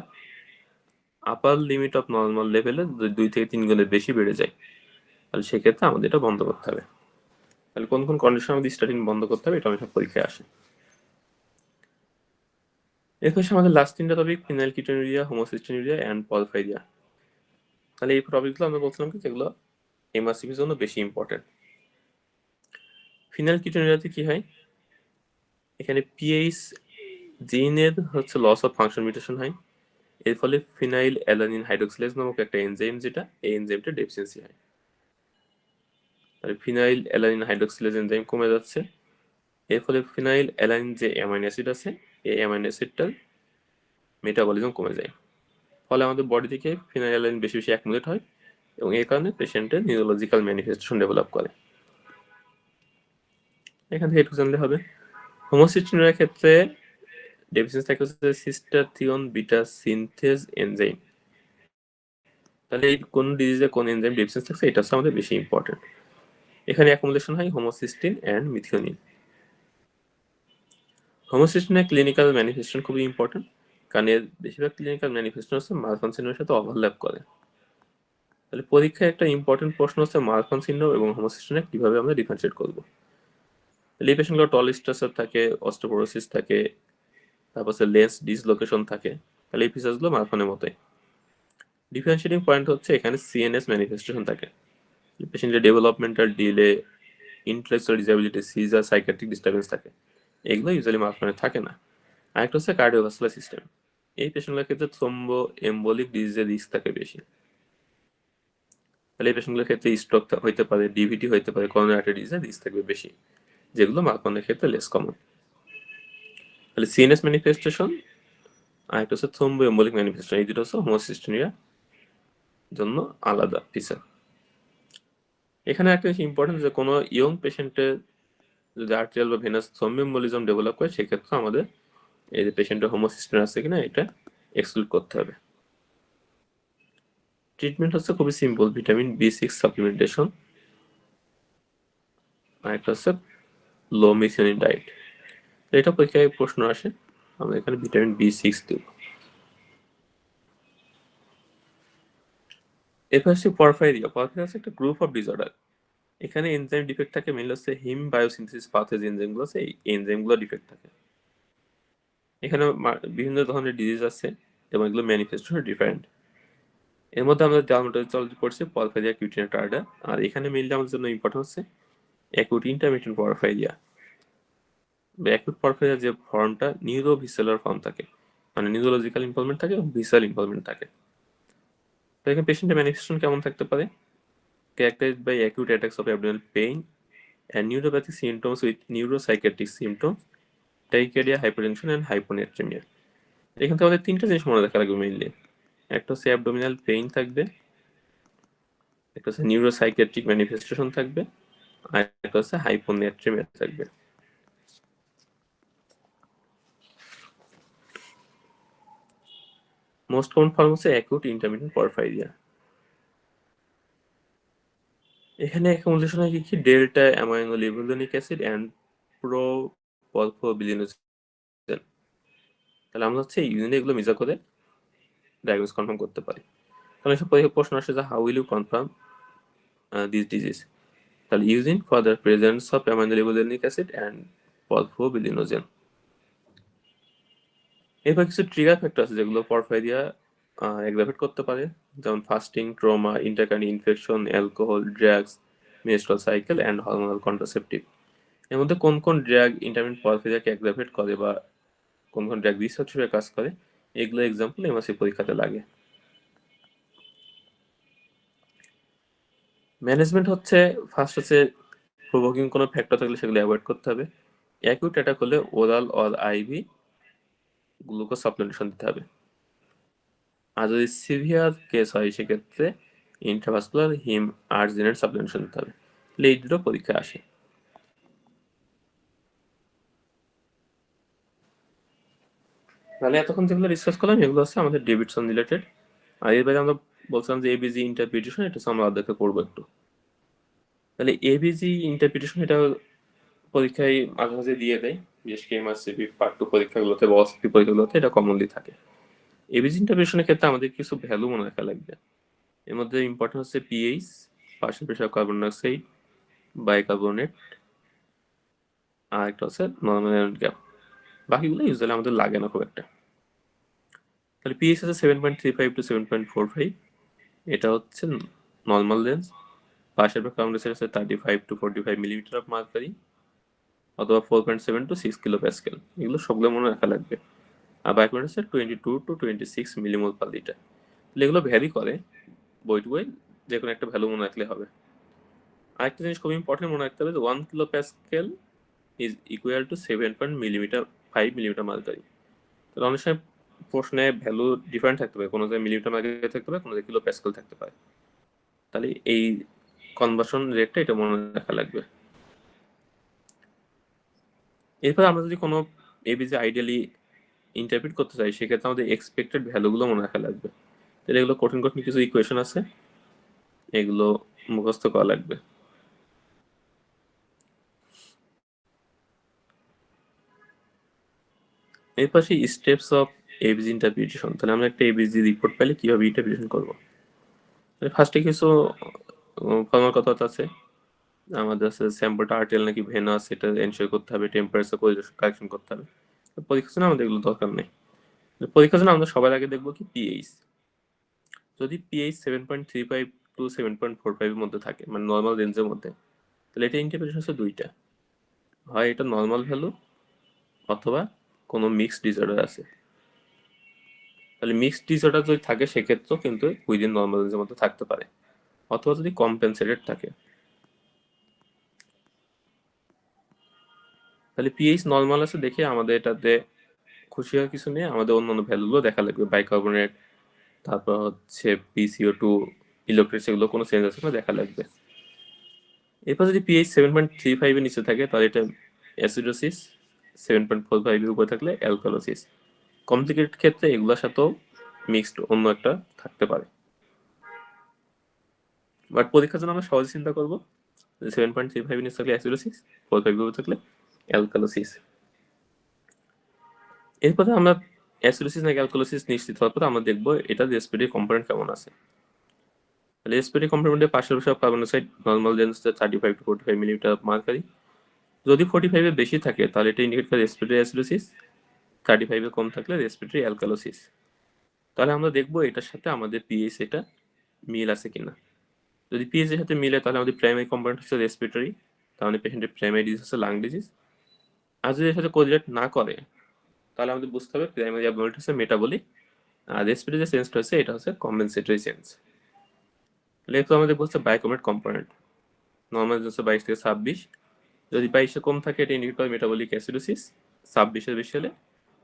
আপার লিমিট অফ নর্মাল লেভেলে 2 থেকে 3 গুণের বেশি বেড়ে যায়, তাহলে সেক্ষেত্রে আমাদের এটা বন্ধ করতে হবে। তাহলে কোন কোন কন্ডিশন আমাদের স্টার্টিং বন্ধ করতে হবে, এটা অনেক পরীক্ষায় আসে। এরপর আমাদের লাস্ট তিনটা টপিক, ফিনাইলকিটোনুরিয়া, হোমোসিস্টিনুরিয়া অ্যান্ড পরফাইরিয়া। তাহলে এই টপিকগুলো আমরা বলছিলাম কি যেগুলো MRCPর জন্য বেশি ইম্পর্টেন্ট। ফিনাইলকিটোনুরিয়াতে কি হয়, এখানে PH জিনের হচ্ছে লস অফ ফাংশন মিউটেশন হয়, এর ফলে ফিনাইল অ্যালানিন হাইড্রোক্সিলেজ নামক একটা এনজাইম, যেটা এই এনজাইমটা ডেফিসিয়েন্সি হয়। তাহলে ফিনাইল অ্যালানিন হাইড্রোক্সিলেজ এনজাইম কমে যাচ্ছে, এর ফলে ফিনাইল অ্যালানিন যে অ্যামাইনো অ্যাসিড আছে, এই অ্যামাইনো অ্যাসিডটার মেটাবলিজম কমে যায়, ফলে আমাদের বডি থেকে ফিনাইল অ্যালানিন বেশি বেশি অ্যাকুমুলেট হয় এবং এই কারণে পেশেন্টের নিউরোলজিক্যাল ম্যানিফেস্টেশন ডেভেলপ করে। এখান থেকে একটু জানলে হবে। হোমোসিস্টিনুরিয়ার ক্ষেত্রে ডেফিসিয়েন্সি থাকে হচ্ছে সিস্টাথিওন বিটা সিনথেজ এনজাইম। তাহলে এই কোন ডিজিজে কোন এনজাইম ডেফিসিয়েন্সি থাকছে, এটা হচ্ছে আমাদের বেশি ইম্পর্টেন্ট। এখানে অ্যাকুমুলেশন হয় হোমোসিস্টিন অ্যান্ড মিথিওনিন। হোমোসিস্টিনের ক্লিনিক্যাল ম্যানিফেস্টেশন খুবই ইম্পর্টেন্ট, কারণ এর বেশিরভাগ ক্লিনিক্যাল ম্যানিফেস্টেশন হচ্ছে মারফান সিন্ড্রোমের সাথে ওভারল্যাপ করে। তাহলে পরীক্ষায় একটা ইম্পর্টেন্ট প্রশ্ন হচ্ছে মারফান সিন্ড্রোম এবং হোমোসিস্টিনে কিভাবে আমরা ডিফারেন্সিয়েট করবো। তাহলে এই পেশেন্টগুলো টল স্ট্রাকচার থাকে, অস্টিওপোরোসিস থাকে, তারপর হচ্ছে লেন্স ডিসলোকেশন থাকে, তাহলে এই ফিচার্সগুলো মারফানের মতোই। ডিফারেন্সিয়েটিং পয়েন্ট হচ্ছে এখানে CNS ম্যানিফেস্টেশন থাকে, পেশেন্টের developmental delay, intellectual disability, seizure, psychiatric disturbance থাকে, এগুলো ইউজুয়ালি মারফানে থাকে না। আরেকটা হচ্ছে কার্ডিওভাস্কুলার সিস্টেম, এই পেশেন্টগুলোর ক্ষেত্রে থ্রোম্বো এম্বোলিক ডিজিজের রিস্ক থাকে বেশি, তাহলে এই পেশেন্টগুলোর ক্ষেত্রে স্ট্রোক হইতে পারে, DVT হইতে পারে, করোনারি আর্টারি ডিজিজের রিস্ক থাকবে বেশি, যেগুলো মারফানের ক্ষেত্রে লেস কমন। তাহলে CNS ম্যানিফেস্টেশন আর একটা হচ্ছে থ্রোম্বো এম্বোলিক ম্যানিফেস্টেশন, এই দুটো হচ্ছে হোমোসিস্টেনিয়ার জন্য আলাদা ফিচার। এখানে একটা জিনিস ইম্পর্টেন্ট যে কোনো ইয়ং পেশেন্টের যদি আর্টেরিয়াল বা ভেনাস থ্রোম্বোএম্বোলিজম ডেভেলপ করে, সেক্ষেত্রে আমাদের এই যে পেশেন্টের হোমোসিস্টেন আছে কিনা এটা এক্সক্লুড করতে হবে। ট্রিটমেন্ট হচ্ছে খুবই সিম্পল, ভিটামিন B6 সাপ্লিমেন্টেশন, আর একটা হচ্ছে লো মিথিওনিন ডায়েট। এটা পরীক্ষায় প্রশ্ন আসে, আমরা এখানে ভিটামিন B6 দেব। এরপর হচ্ছে পরফাইরিয়া। পরফাইরিয়া হচ্ছে একটা গ্রুপ অফ ডিসঅর্ডার, এখানে এনজাইম ডিফেক্ট থাকে, মেনলি হচ্ছে হিম বায়োসিনথেসিস পাথওয়ে এনজাইমগুলো আছে, এই এনজাইমগুলো ডিফেক্ট থাকে। এখানে বিভিন্ন ধরনের ডিজিজ আছে এবং এগুলো ম্যানিফেস্টেশন ডিফারেন্ট। এর মধ্যে আমরা ডার্মাটোলজি পড়ছি পরফাইরিয়া কিউটিনা টার্ডা, আর এখানে মেইনলি আমাদের জন্য ইম্পর্টেন্ট হচ্ছে acute intermittent porphyria. Acute porphyria যে ফর্মটা নিউরোভিসেলার ফর্ম থাকে, মানে নিউরোলজিক্যাল ইনভলভমেন্ট থাকে এবং ভিসাল ইনভলভমেন্ট থাকে। তো এখানে পেশেন্টের ম্যানিফেস্টেশন কেমন থাকতে পারে, characterized by acute attacks of abdominal pain and neuropathic symptoms with neuropsychiatric symptoms, tachycardia, hypertension and hyponatremia। এখান থেকে আমাদের তিনটা জিনিস মনে রাখা লাগবে মেইনলি, একটা হচ্ছে অ্যাবডোমিনাল পেইন থাকবে, একটা হচ্ছে নিউরোসাইকিয়াট্রিক ম্যানিফেস্টেশন থাকবে, আর একটা হচ্ছে হাইপোনেট্রিমিয়া থাকবে। মোস্ট কমন ফর্ম হচ্ছে অ্যাকুট ইন্টারমিটেন্ট পরফাইরিয়া। এখানে অ্যাকুমুলেশন হয় কি delta amino levulinic acid and প্রোপলফোবিলিনোজেন। তাহলে আমরা হচ্ছে ইউনিট এগুলো মেজার করে ডায়াগনোস কনফার্ম করতে পারি। তাহলে সব প্রশ্ন আসে যে how will you confirm this disease, তাহলে using for the presence of amino levulinic acid and porphobilinogen. এরপর কিছু ট্রিগার ফ্যাক্টর আছে যেগুলো পরফাইরিয়া এক্সাভেট করতে পারে, যেমন fasting, trauma, intercurrent infection, alcohol, drugs, menstrual cycle and hormonal contraceptive. এর মধ্যে কোন কোন ড্রাগ ইন্টারমিটেন্ট পরফিরিয়াকে এক্সাভেট করে বা কোন কোন ড্রাগ রিসার্চ হিসেবে কাজ করে, এগুলো এক্সাম্পল এমআরসি পরীক্ষাতে লাগে। ম্যানেজমেন্ট হচ্ছে ফার্স্ট হচ্ছে প্রভোকিং কোনো ফ্যাক্টর থাকলে সেগুলো অ্যাভয়েড করতে হবে। অ্যাকিউট অ্যাটাক হলে oral or IV glucose supplementation দিতে হবে। আর যদি সিভিয়ার কেস হয় সেক্ষেত্রে ইন্ট্রাভাস্কুলার হিম আর্জিনেট সাপ্লিমেন্টেশন দিতে হবে। তাহলে এই দুটো পরীক্ষা আসে। তাহলে এতক্ষণ যেগুলো ডিসকাস করলাম এগুলো হচ্ছে আমাদের ডেভিডসন রিলেটেড। আর এর বাইরে আমরা বলছিলাম যে এবিজি ইন্টারপ্রিটেশন, এটা আমরা আলাদা করবো একটু। তাহলে এবিজি ইন্টারপ্রিটেশন এটা পরীক্ষায় মাঝে মাঝে দিয়ে দেয়, বিশেষ করে এমআরসিপি পার্ট টু পরীক্ষাগুলোতে বা অসপি পরীক্ষাগুলোতে এটা কমনলি থাকে। এবিজি ইন্টারপ্রিটেশনের ক্ষেত্রে আমাদের কিছু ভ্যালু মনে রাখা লাগবে। এর মধ্যে ইম্পর্টেন্ট হচ্ছে pH, partial pressure carbon dioxide, bicarbonate, আর একটা হচ্ছে নর্মাল গ্যাপ। বাকিগুলো ইউজুয়ালি আমাদের লাগে না খুব একটা। তাহলে পিএইচ আছে 7.35 to 7.45, এটা হচ্ছে normal range. Partial pressure carbon dioxide আছে 35 to 45 মিলিমিটার অফ মার্কারি, অথবা 4.7 to 6 কিলো প্যাসকেল। এগুলো সবগুলো মনে রাখা লাগবে। আর বাইকার্বনেট আছে 22 to 26 মিলিমোল পার লিটার। তাহলে এগুলো ভ্যারি করে বই টু বই, যে কোনো একটা ভ্যালু মনে রাখলে হবে। আরেকটা জিনিস খুব ইম্পর্টেন্ট মনে রাখতে হবে যে 1 kilo Pascal is equal to 7 millimetre mercury. তাহলে অনেক সময় প্রশ্নে ভ্যালু ডিফারেন্ট থাকতে পারে, কোনো জায়গায় মিলিমিটার মার্কারি থাকতে পারে, কোনো জায়গায় কিলো প্যাসকেল থাকতে পারে। তাহলে এই কনভার্সন রেটটা এটা মনে রাখা লাগবে। এরপর আমরা যদি কোনো এবিজি আইডিয়ালি ইন্টারপ্রিট করতে চাই সেক্ষেত্রে আমাদের এক্সপেক্টেড ভ্যালুগুলো মনে রাখা লাগবে। তাহলে এগুলো কঠিন কঠিন কিছু ইকুয়েশন আছে, এগুলো মুখস্থ করা লাগবে। এর পাশে স্টেপস অফ এবিজি ইন্টারপ্রিটেশন। তাহলে আমরা একটা এবিজি রিপোর্ট পেলে কিভাবে ইন্টারপ্রিটেশন করবো। ফার্স্টে কিছু ফর্মাল কথা আছে। আমাদের আছে স্যাম্পলটা আর্টেল নাকি ভেনাস, এটা এনশিওর করতে হবে। টেম্পারেচার কারেকশন করতে হবে। পরীক্ষার জন্য আমাদের এগুলো দরকার নেই। পরীক্ষার জন্য আমরা সবার আগে দেখবো কি পিএইচ। যদি পিএইচ 7.35 টু 7.45 এর মধ্যে থাকে, মানে নর্মাল রেঞ্জের মধ্যে, তাহলে এটা ইন্টারপ্রিটেশন হচ্ছে দুইটা। হয় এটা নর্মাল ভ্যালু, অথবা কোনো মিক্সড ডিসঅর্ডার আছে। তাহলে মিক্সড ডিসঅর্ডার যদি থাকে সেক্ষেত্রেও কিন্তু উইদিন নর্মাল রেঞ্জের মধ্যে থাকতে পারে, অথবা যদি কম্পেনসেটেড থাকে। তাহলে পিএইচ নর্মাল আছে দেখে আমাদের এটাতে খুশি হওয়ার কিছু নেই, আমাদের অন্যান্য ভ্যালুগুলো দেখা লাগবে। বাইকার্বনেট, তারপর হচ্ছে PCO2, ইলেকট্রিক, সেগুলো কোনো চেঞ্জ আছে না দেখা লাগবে। এরপর যদি পিএইচ 7.35 এর নিচে থাকে তাহলে এটা অ্যাসিডোসিস, 7.45 এর উপরে থাকলে অ্যালকালোসিস। কমপ্লিকেটেড ক্ষেত্রে এগুলোর সাথেও মিক্সড অন্য একটা থাকতে পারে। বাট পরীক্ষার জন্য আমরা সহজে চিন্তা করবো 7.35 এর নিচে থাকলে অ্যাসিডোসিস, 45 এর উপরে থাকলে অ্যালকালোসিস। এরপরে আমরা অ্যাসিডোসিস নাকি অ্যালকালোসিস নিশ্চিত হওয়ার পরে আমরা দেখবো এটা রেসপিরেটরি কম্পোনেন্ট কেমন আছে। রেসপিরেটরি কম্পোনেন্টের পার্শ্ববর্তী carbon dioxide normal range 35 to 45 millimetre mercury. যদি 45 এর বেশি থাকে তাহলে এটা ইন্ডিকেট করে রেসপিরেটরি অ্যাসিডোসিস, 35 এর কম থাকলে রেসপিরেটরি অ্যালকালোসিস। তাহলে আমরা দেখবো এটার সাথে আমাদের পিএইচ এটা মিল আছে কিনা। যদি পিএইচ এর সাথে মিলে তাহলে আমাদের প্রাইমারি কম্পোনেন্ট হচ্ছে রেসপিরেটরি, তাহলে পেশেন্টের প্রাইমারি ডিজিজ হচ্ছে লাং ডিজিজ। আর যদি এর সাথে কোরিলেট না করে তাহলে আমাদের বুঝতে হবে প্রাইমারি অ্যাবনর্মালিটি হচ্ছে মেটাবলিক, আর রেসপিরেটরি যে চেঞ্জটা হচ্ছে এটা হচ্ছে কম্পেনসেটরি চেঞ্জ। তাহলে এরপর আমাদের বলছে বায়োকমেট কম্পোনেন্ট, নর্মাল হচ্ছে 22 থেকে 26। যদি 22 কম থাকে এটা ইন্ডিকেট করে মেটাবলিক অ্যাসিডোসিস, 26 বেশি হলে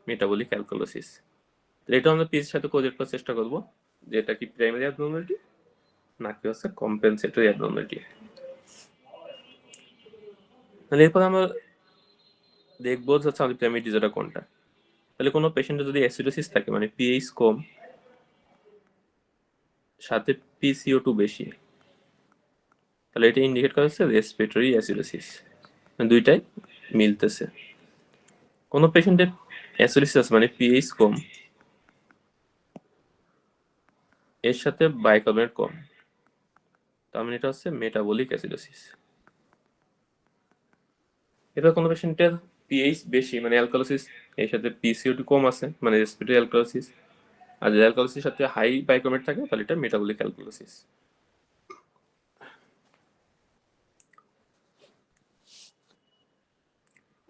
মেটাবলিক অ্যালকালোসিস। এটা আমরা পিএইচ সাথে কোরিলেট করার চেষ্টা করব যে এটা কি প্রাইমারি অ্যাবনর্মালিটি নাকি হচ্ছে কম্পেনসেটরি অ্যাবনর্মালিটি। তাহলে এরপর আমরা দেখবো হচ্ছে আমাদের প্রাইমারি ডিজঅর্ডার কোনটা। তাহলে কোনো পেশেন্টের যদি অ্যাসিডোসিস থাকে, মানে পিএইচ কম সাথে PCO2 বেশি, তাহলে এটা ইন্ডিকেট করা হচ্ছে রেসপিরেটরি অ্যাসিডোসিস, দুইটাই মিলতেছে। কোনো পেশেন্টের অ্যাসিডোসিস আছে মানে পিএইচ কম, এর সাথে বাইকার্বনেট কম, তার মানে এটা হচ্ছে মেটাবলিক অ্যাসিডোসিস। এবার কোনো পেশেন্টের পিএইচ বেশি মানে অ্যালকালোসিস, এর সাথে PCO2 কম আছে মানে রেসপিরেটরি অ্যালকালোসিস, আর যদি অ্যালকালোসিসের সাথে হাই বাইকোমেট থাকে তাহলে এটা মেটাবলিক অ্যালকালোসিস।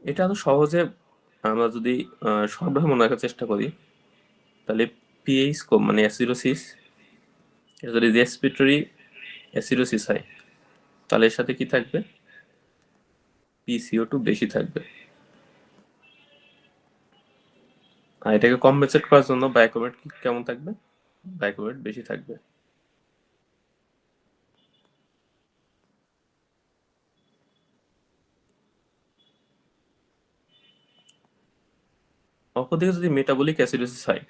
এটা আরো সহজে আমরা যদি সরলভাবে মনে রাখার চেষ্টা করি তাহলে পিএইচ কম মানে অ্যাসিডোসিস, এটা যদি রেসপিরেটরি অ্যাসিডোসিস হয় তাহলে এর সাথে কি থাকবে, পিসিও2 বেশি থাকবে। আর এটাকে কম্পেনসেট করার জন্য বায়োকোমেট কেমন থাকবে, বায়োকোমেট বেশি থাকবে। অপরদিকে যদি মেটাবলিক অ্যাসিডোসিস হয়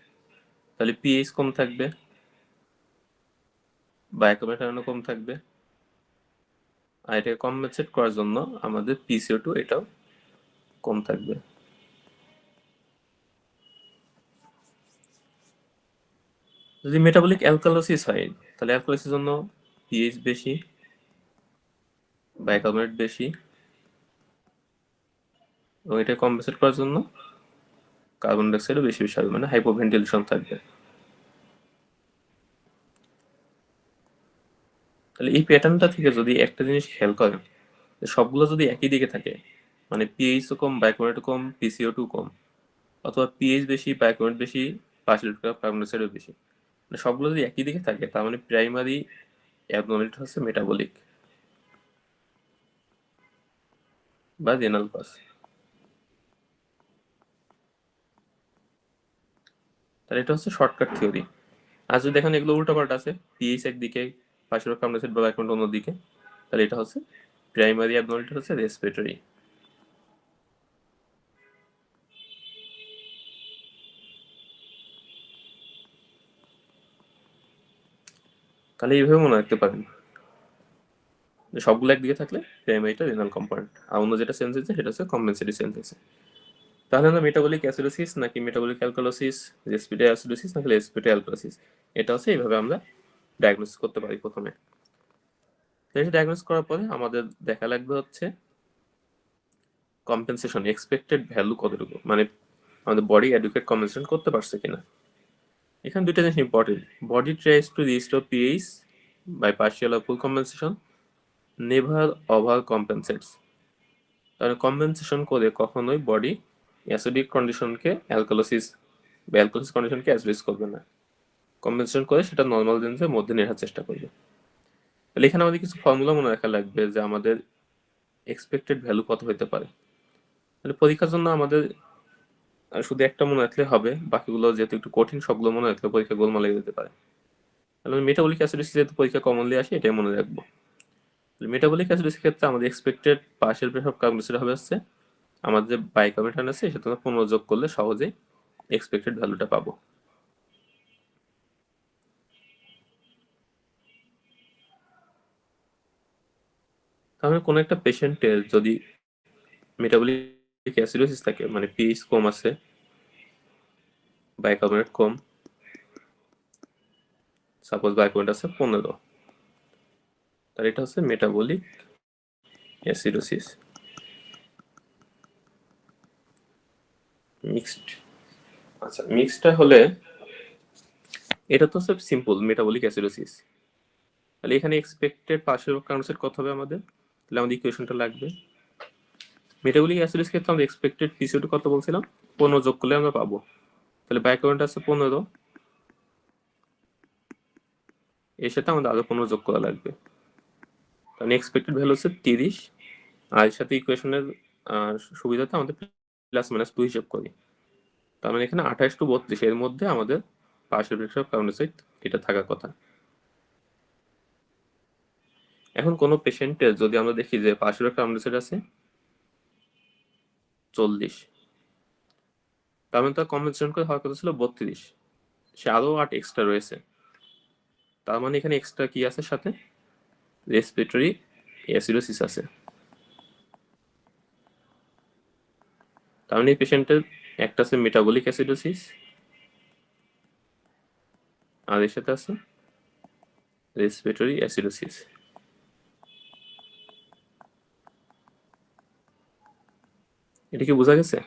তাহলে পিএইচ কম থাকবে, বায়োকোমেট কম থাকবে। আর এটাকে কম্পেনসেট করার জন্য আমাদের পিসিও2 এটাও কম থাকবে। যদি মেটাবলিক অ্যালকালোসিস হয় তাহলে অ্যালকালোসিসের জন্য পিএইচ বেশি, বাইকার্বনেট বেশি, এবং এটা কম্পেনসেট করার জন্য কার্বন ডাইঅক্সাইডও বেশি বেশি হবে, মানে হাইপোভেন্টিলেশন থাকবে। তাহলে এই প্যাটার্নটা থেকে যদি একটা জিনিস খেয়াল করেন, সবগুলো যদি একই দিকে থাকে, মানে পিএইচও কম, বাইকার্বনেটও কম, পিসিও2 কম, অথবা পিএইচ বেশি, বাইকার্বনেট বেশি, পার্সেন্টেজ কার্বন ডাইঅক্সাইডও বেশি, মানে সবগুলো যদি একই দিকে থাকে তার মানে প্রাইমারি অ্যাবনর্মালিটি হচ্ছে মেটাবলিক বা রেনাল কজ। তাহলে এটা হচ্ছে শর্টকাট থিওরি। আর যদি দেখেন এগুলো উল্টোপাল্টা আছে, পিএইচ একদিকে, পার্সেন্টেজ কার্বন ডাইঅক্সাইড বা বাইকার্বনেট অন্যদিকে, তাহলে এটা হচ্ছে প্রাইমারি অ্যাবনর্মালিটি হচ্ছে রেসপিরেটরি। তাহলে এইভাবে মনে রাখতে পারেন যে সবগুলো একদিকে থাকলে প্রাইমারিটা রেনাল কম্পোনেন্ট, আর অন্য যেটা চেঞ্জ হয়েছে সেটা হচ্ছে কম্পেনসেটরি চেঞ্জ হয়েছে। তাহলে আমরা মেটাবলিক অ্যাসিডোসিস নাকি মেটাবলিক অ্যালকালোসিস, রেসপিরেটরি অ্যাসিডোসিস নাকি রেসপিরেটরি অ্যালকালোসিস, এটা হচ্ছে এইভাবে আমরা ডায়াগনোসিস করতে পারি প্রথমে। তো এটা ডায়াগনোসিস করার পরে আমাদের দেখা লাগবে হচ্ছে কম্পেনসেশন এক্সপেক্টেড ভ্যালু কতটুকু, মানে আমাদের বডি অ্যাডুকেট কম্পেনসেশন করতে পারছে কিনা। এখানে দুইটা জিনিস important, body tries to restore pH by partial or full compensation, never over compensates. তাহলে কম্পেনসেশন করে কখনোই বডি অ্যাসিডিক কন্ডিশনকে অ্যালকালোসিস বা অ্যালকালোসিস কন্ডিশনকে অ্যাসিডিস করবে না, কম্পেনসেশন করে সেটা নর্মাল রেঞ্জের মধ্যে নেওয়ার চেষ্টা করবে। তাহলে এখানে আমাদের কিছু ফর্মুলা মনে রাখা লাগবে যে আমাদের এক্সপেক্টেড ভ্যালু কত হতে পারে। তাহলে পরীক্ষার জন্য আমাদের শুধু একটা মনে রাখলে হবে, বাকিগুলো যেহেতু একটু কঠিন সবগুলো মনে রাখলে পরীক্ষা গোলমাল লেগে যেতে পারে। তাহলে মেটাবলিক অ্যাসিডোসিস যেহেতু পরীক্ষা কমনলি আসে এটাই মনে রাখবো। মেটাবলিক অ্যাসিডোসিস ক্ষেত্রে আমাদের expected partial pressure of carbon dioxide হবে হচ্ছে আমাদের যে বাইকার্বনেট আছে সেটা আমরা পুনর্যোগ করলে সহজেই এক্সপেক্টেড ভ্যালুটা পাবো। তাহলে কোনো একটা পেশেন্টের যদি মেটাবলিক অ্যাসিডোসিস থাকে, মানে পিএইচ কম আছে, বাইকার্বনেট কম, সাপোজ বাইকার্বনেট আছে 15, তাহলে এটা হচ্ছে মেটাবলিক অ্যাসিডোসিস মিক্সড। আচ্ছা, মিক্সডটা হলে এটা তো হচ্ছে সিম্পল মেটাবলিক অ্যাসিডোসিস। তাহলে এখানে এক্সপেক্টেড পার্শিয়াল কার্বন কত হবে আমাদের, তাহলে আমাদের ইকুয়েশনটা লাগবে মেটাবলিক অ্যাসিডোসিস ক্ষেত্রে আমরা এক্সপেক্টেড পিসিও2 কত বলছিলাম, 15 যোগ করলে আমরা পাবো। তাহলে বাইকার্বনেট আছে 15, এর সাথে আমাদের আরো 15 যোগ করা লাগবে, তাহলে এক্সপেক্টেড ভ্যালু হচ্ছে 30। আর এর সাথে ইকুয়েশনের সুবিধাতে আমাদের প্লাস মাইনাস 2 হিসাব করি, তার মানে এখানে 28 to 32 এর মধ্যে আমাদের partial fracture of carbon dioxide এটা থাকার কথা। এখন কোনো পেশেন্টের যদি আমরা দেখি যে পার্শিয়াল কার্বন ডাইঅক্সাইড আছে 40, তার মানে তার কম্পেনসেশন করে হওয়ার কথা ছিল 32, সে আরো 8 এক্সট্রা রয়েছে, তার মানে এখানে এক্সট্রা কি আছে সাথে, রেসপিরেটরি অ্যাসিডোসিস আছে। তার মানে এই পেশেন্টের একটা আছে মেটাবলিক অ্যাসিডোসিস আর এর সাথে আছে রেসপিরেটরি অ্যাসিডোসিস। এটা কি বোঝা গেছে?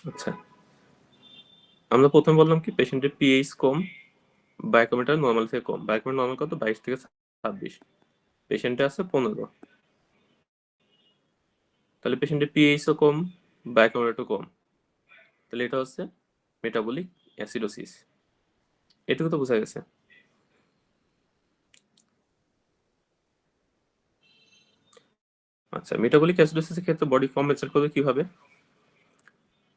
আচ্ছা, আমরা প্রথমে বললাম কি পেশেন্টের পিএইচ কম, বায়োকেমিটাল নর্মাল থেকে কম। বায়োকেমিটাল নর্মাল কত? 22 থেকে 26। পেশেন্টে আছে 15। তাহলে পেশেন্টের পিএইচও কম, বায়োকেমিটালও কম। তাহলে এটা হচ্ছে মেটাবলিক অ্যাসিডোসিস। এটুকু তো বোঝা গেছে। আচ্ছা, মেটাবলিক অ্যাসিডোসিসের ক্ষেত্রে বডি কম্পেনসেট করবে কিভাবে?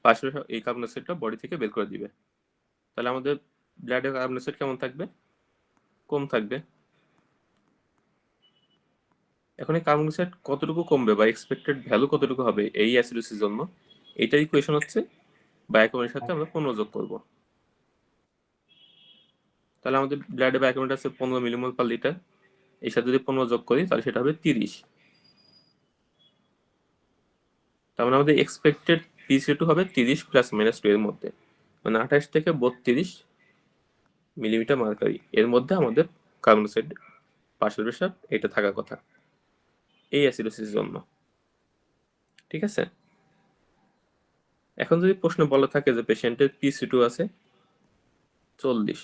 পাশের এই কার্বন ডাইঅক্সাইডটা বডি থেকে বের করে দিবে। তাহলে আমাদের ব্লাডে কার্বন ডাইঅক্সাইড কেমন থাকবে? কম থাকবে। এখন এই কার্বন ডাইঅক্সাইড কতটুকু কমবে বা এক্সপেক্টেড ভ্যালু কতটুকু হবে এই অ্যাসিডোসিসের জন্য, এইটার ইকুয়েশন হচ্ছে বায়োকেমের সাথে আমরা 15 যোগ করব। তাহলে আমাদের ব্লাডে বায়োকেমেট আছে 15 মিলিমোল পার লিটার। এর সাথে যদি 15 যোগ করি তাহলে সেটা হবে 30। তার মানে আমাদের এক্সপেক্টেড পিসিটু হবে 30 প্লাস মাইনাস 2 এর মধ্যে, মানে 28 থেকে 32 মিলিমিটার মার্কারি এর মধ্যে আমাদের কার্বন ডাইঅক্সাইড পার্শিয়াল প্রেশার এটা থাকার কথা এই অ্যাসিডোসিসের জন্য। ঠিক আছে? এখন যদি প্রশ্ন বলা থাকে যে পেশেন্টের পিসি2 আছে 40,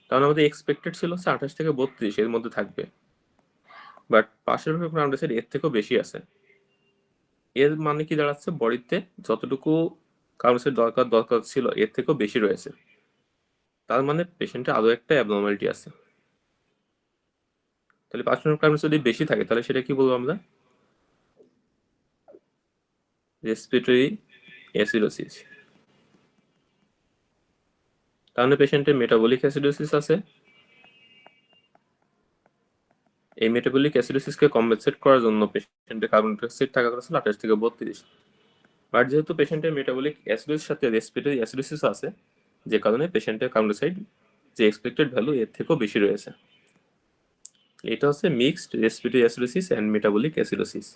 তাহলে আমাদের এক্সপেক্টেড ছিল 28 থেকে 32 এর মধ্যে থাকবে, but partial pressure carbon dioxide এর থেকেও বেশি আছে। এর মানে কি দাঁড়াচ্ছে? বডিতে যতটুকু কার্বন ডাইঅক্সাইড দরকার ছিল এর থেকেও বেশি রয়েছে। তার মানে পেশেন্টের আরো একটা অ্যাবনর্মালিটি আছে। তাহলে পার্সোনাল কার্বন যদি বেশি থাকে তাহলে সেটা কি বলবো আমরা? Respiratory acidosis. তাহলে পেশেন্টের মেটাবলিক অ্যাসিডোসিস আছে। এই মেটাবলিক অ্যাসিডোসিসকে কম্পেনসেট করার জন্য পেশেন্টের কার্বন ডাইঅক্সাইড থাকা কথা ছিল 28 থেকে 32, বাট যেহেতু পেশেন্টের মেটাবলিক অ্যাসিডোসিসের সাথে রেসপিরেটরি অ্যাসিডোসিস আছে, যে কারণে পেশেন্টের কার্বন ডাইঅক্সাইড যে এক্সপেক্টেড ভ্যালু এর থেকেও বেশি রয়েছে। এটা হচ্ছে mixed respiratory acidosis and metabolic acidosis.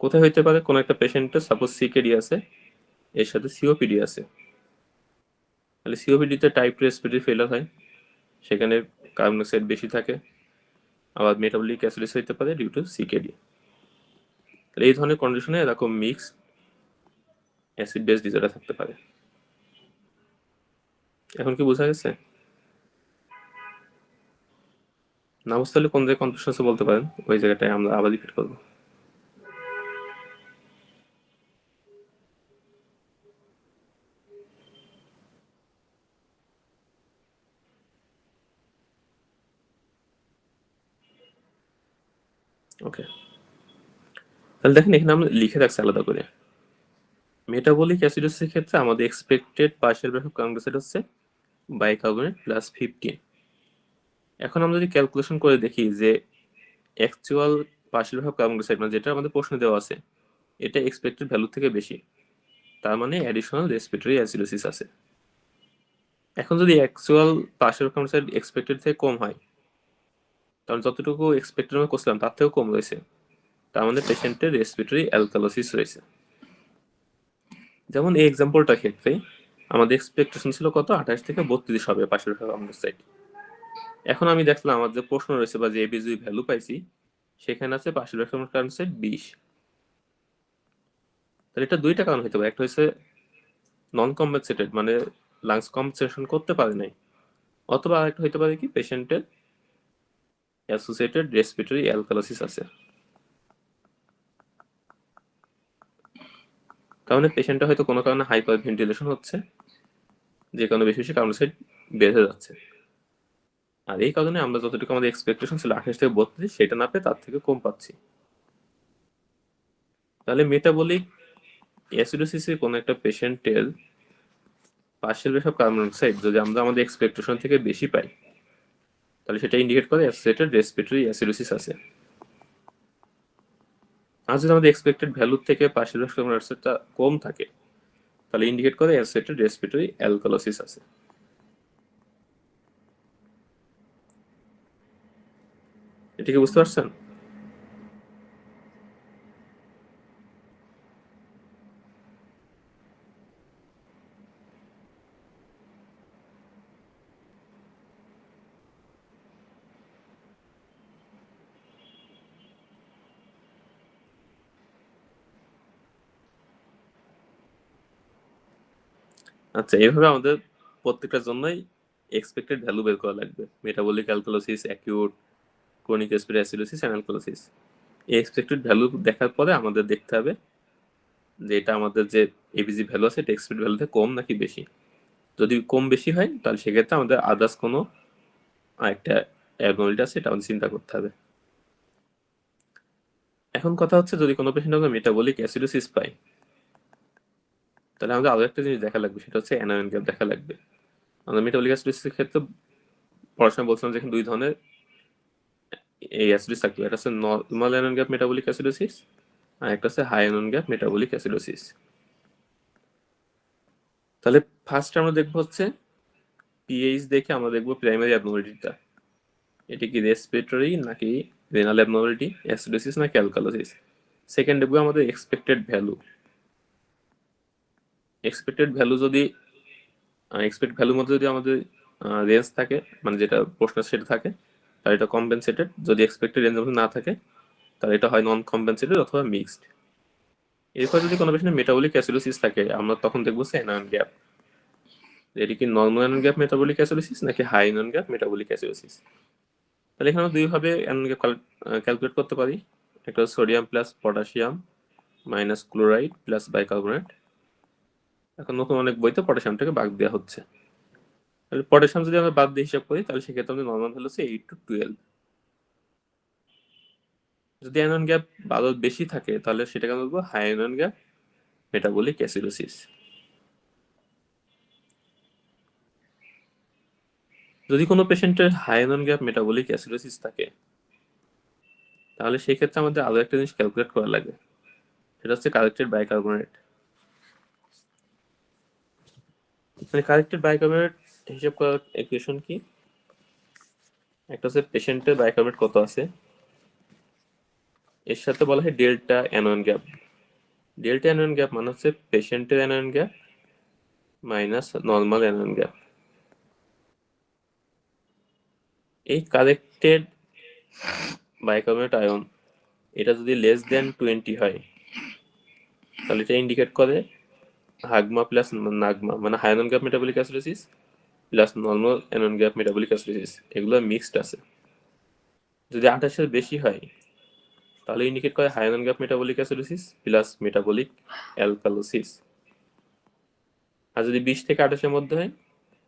কোথায় হইতে পারে? কোনো একটা পেশেন্টের সাপোজ সিকেডি আছে, এর সাথে সিওপিডি আছে। তাহলে সিওপিডিতে টাইপ 2 রেসপিরেটরি ফেলার হয়, সেখানে কার্বন ডাইঅক্সাইড বেশি থাকে। আবার মেটাবলিক অ্যাসিডোসিস হইতে পারে ডিউ টু সিকেডি। তাহলে এই ধরনের কন্ডিশনে এরকম মিক্স অ্যাসিড বেস ডিসঅর্ডার থাকতে পারে। এখন কি বোঝা গেছে? না বুঝতে হলে কোন জায়গায় কনফিউশন আছে বলতে পারেন, ওই জায়গাটায় আমরা আবার রিপিট করবো। ওকে, তাহলে দেখেন এখানে আমরা লিখে রাখছি আলাদা করে। মেটাবলিক অ্যাসিডোসিসের ক্ষেত্রে আমাদের expected partial pressure carbon dioxide হচ্ছে বাইকার্বনেট প্লাস 15। এখন আমরা যদি ক্যালকুলেশন করে দেখি যে actual partial pressure carbon dioxide মানে যেটা আমাদের প্রশ্নে দেওয়া আছে এটা এক্সপেক্টেড ভ্যালু থেকে বেশি, তার মানে অ্যাডিশনাল রেসপিরেটরি অ্যাসিডোসিস আছে। এখন যদি actual partial carbon dioxide expected থেকে কম হয়, তাহলে যতটুকু এক্সপেক্টেড আমরা করছিলাম তার থেকেও কম রয়েছে, তার মানে পেশেন্টের রেসপিরেটরি অ্যালকালোসিস রয়েছে। যেমন এই এক্সাম্পলটার ক্ষেত্রে আমাদের এক্সপেকটেশন ছিল কত? 28 থেকে 32 হবে পার্শিয়াল কার্বন ডাইঅক্সাইড। এখন আমি দেখলাম আমার যে প্রশ্ন রয়েছে বা যে এবিজি ভ্যালু পাইছি সেখানে আছে পার্শিয়াল কার্বন ডাইঅক্সাইড 20। তাহলে এটা দুইটা কারণ হতে পারে। একটা হচ্ছে নন কম্পেনসেটেড, মানে লাংস কম্পেনসেশন করতে পারে নাই, অথবা আরেকটা হতে পারে কি পেশেন্টের অ্যাসোসিয়েটেড রেসপিরেটরি অ্যালকালোসিস আছে। কারণে পেশেন্টটা হয়তো কোনো কারণে হাইপার ভেন্টিলেশন হচ্ছে, যে কারণে বেশি বেশি কার্বন ডাইঅক্সাইড বেড়ে যাচ্ছে। আর এই কারণে আমরা যতটুকু আমাদের এক্সপেকটেশন ছিল 28 থেকে 32 সেটা না পেয়ে তার থেকে কম পাচ্ছি। তাহলে মেটাবলিক অ্যাসিডোসিসে কোনো একটা পেশেন্টের পার্শিয়াল প্রেশার কার্বন ডাইঅক্সাইড যদি আমরা আমাদের এক্সপেকটেশন থেকে বেশি পাই, তাহলে সেটা ইন্ডিকেট করে অ্যাসোসিয়েটেড রেসপিরেটরি অ্যাসিডোসিস আছে। আর যদি আমাদের এক্সপেক্টেড ভ্যালুর থেকে পার্শিয়াল প্রেশার কার্বন ডাইঅক্সাইডটা কম থাকে, তাহলে ইন্ডিকেট করে অ্যাসোসিয়েটেড রেসপিরেটরি অ্যালকালোসিস আছে। এটা কি বুঝতে পারছেন? আচ্ছা, এইভাবে আমাদের প্রত্যেকটার জন্যই এক্সপেক্টেড ভ্যালু বের করা লাগবে। মেটাবলিক অ্যালকালোসিস, অ্যাকিউট, ক্রনিক স্পিড অ্যাসিডোসিস, অ্যানালকোলিসিস। এই এক্সপেক্টেড ভ্যালু দেখার পরে আমাদের দেখতে হবে যে এটা আমাদের যে এবিজি ভ্যালু আছে এটা এক্সপেক্টেড ভ্যালু থেকে কম নাকি বেশি। যদি কম বেশি হয় তাহলে সেক্ষেত্রে আমাদের আদার্স কোনো একটা অ্যাবনর্মালিটি আছে, এটা আমাদের চিন্তা করতে হবে। এখন কথা হচ্ছে, যদি কোনো পেশেন্ট আমরা মেটাবলিক অ্যাসিডোসিস পাই, তাহলে আমাদের আরো একটা জিনিস দেখা লাগবে, সেটা হচ্ছে অ্যানায়ন গ্যাপ দেখা লাগবে। আমরা মেটাবলিক অ্যাসিডোসিসের ক্ষেত্রে পড়াশোনা বলছিলাম যে এখানে দুই ধরনের এই অ্যাসিডোসিস থাকবে। একটা হচ্ছে normal anion gap metabolic acidosis, আর একটা হচ্ছে high anion gap metabolic acidosis. তাহলে ফার্স্ট আমরা দেখবো হচ্ছে পিএইচ দেখে আমরা দেখবো প্রাইমারি অ্যাবনর্মালিটিটা, এটা কি রেসপিরেটরি নাকি রেনাল অ্যাবনর্মালিটি, অ্যাসিডোসিস নাকি অ্যালকালোসিস। সেকেন্ড দেখবো আমাদের এক্সপেক্টেড ভ্যালু। এক্সপেক্টেড ভ্যালু যদি এক্সপেক্ট ভ্যালুর মধ্যে যদি আমাদের রেঞ্জ থাকে, মানে যেটা প্রশ্ন সেটা থাকে, তাহলে এটা কম্পেনসেটেড। যদি এক্সপেক্টেড রেঞ্জের মধ্যে না থাকে তাহলে এটা হয় নন কম্পেনসেটেড অথবা মিক্সড। এরপর যদি কোনো পেশেন্টের মেটাবলিক অ্যাসিডোসিস থাকে, আমরা তখন দেখবো অ্যানায়ন গ্যাপ, এটি কি normal anion gap metabolic acidosis নাকি high anion gap metabolic acidosis. তাহলে এখানে দুইভাবে অ্যানায়ন গ্যাপ ক্যালকুলেট করতে পারি। একটা sodium plus potassium minus chloride plus bicarbonate. এখন নতুন অনেক বইতে পটাশিয়ামটাকে বাদ দেওয়া হচ্ছে। তাহলে পটাশিয়াম যদি আমরা বাদ দিয়ে হিসাব করি তাহলে সেক্ষেত্রে আমাদের নর্মাল ভ্যালু হচ্ছে 8 to 12। যদি অ্যানায়ন গ্যাপ 12 বেশি থাকে তাহলে সেটাকে আমরা বলবো high anion gap metabolic acidosis. যদি কোনো পেশেন্টের high anion gap metabolic acidosis থাকে তাহলে সেই ক্ষেত্রে আমাদের আরো একটা জিনিস ক্যালকুলেট করা লাগে, সেটা হচ্ছে কারেক্টেড বাইকার্বনেট। মানে কারেক্টেড বাইকার্বনেট হিসাব করার ইকুয়েশন কি, একটা হচ্ছে পেশেন্টের বাইকার্বনেট কত আছে, এর সাথে বলা হয় delta anion gap. Delta anion gap মানে হচ্ছে পেশেন্টের anion gap minus normal anion gap. এই কারেক্টেড বাইকার্বনেট আয়ন এটা যদি লেস দেন 20 হয় তাহলে এটা ইন্ডিকেট করে হাগমা প্লাস নাগমা, মানে high anion gap metabolic acidosis plus normal anion gap metabolic acidosis, এগুলো মিক্সড আছে। যদি 28-এর বেশি হয় তাহলে ইন্ডিকেট করে high anion gap metabolic acidosis plus metabolic alkalosis. আর যদি 20 থেকে 28-এর মধ্যে হয়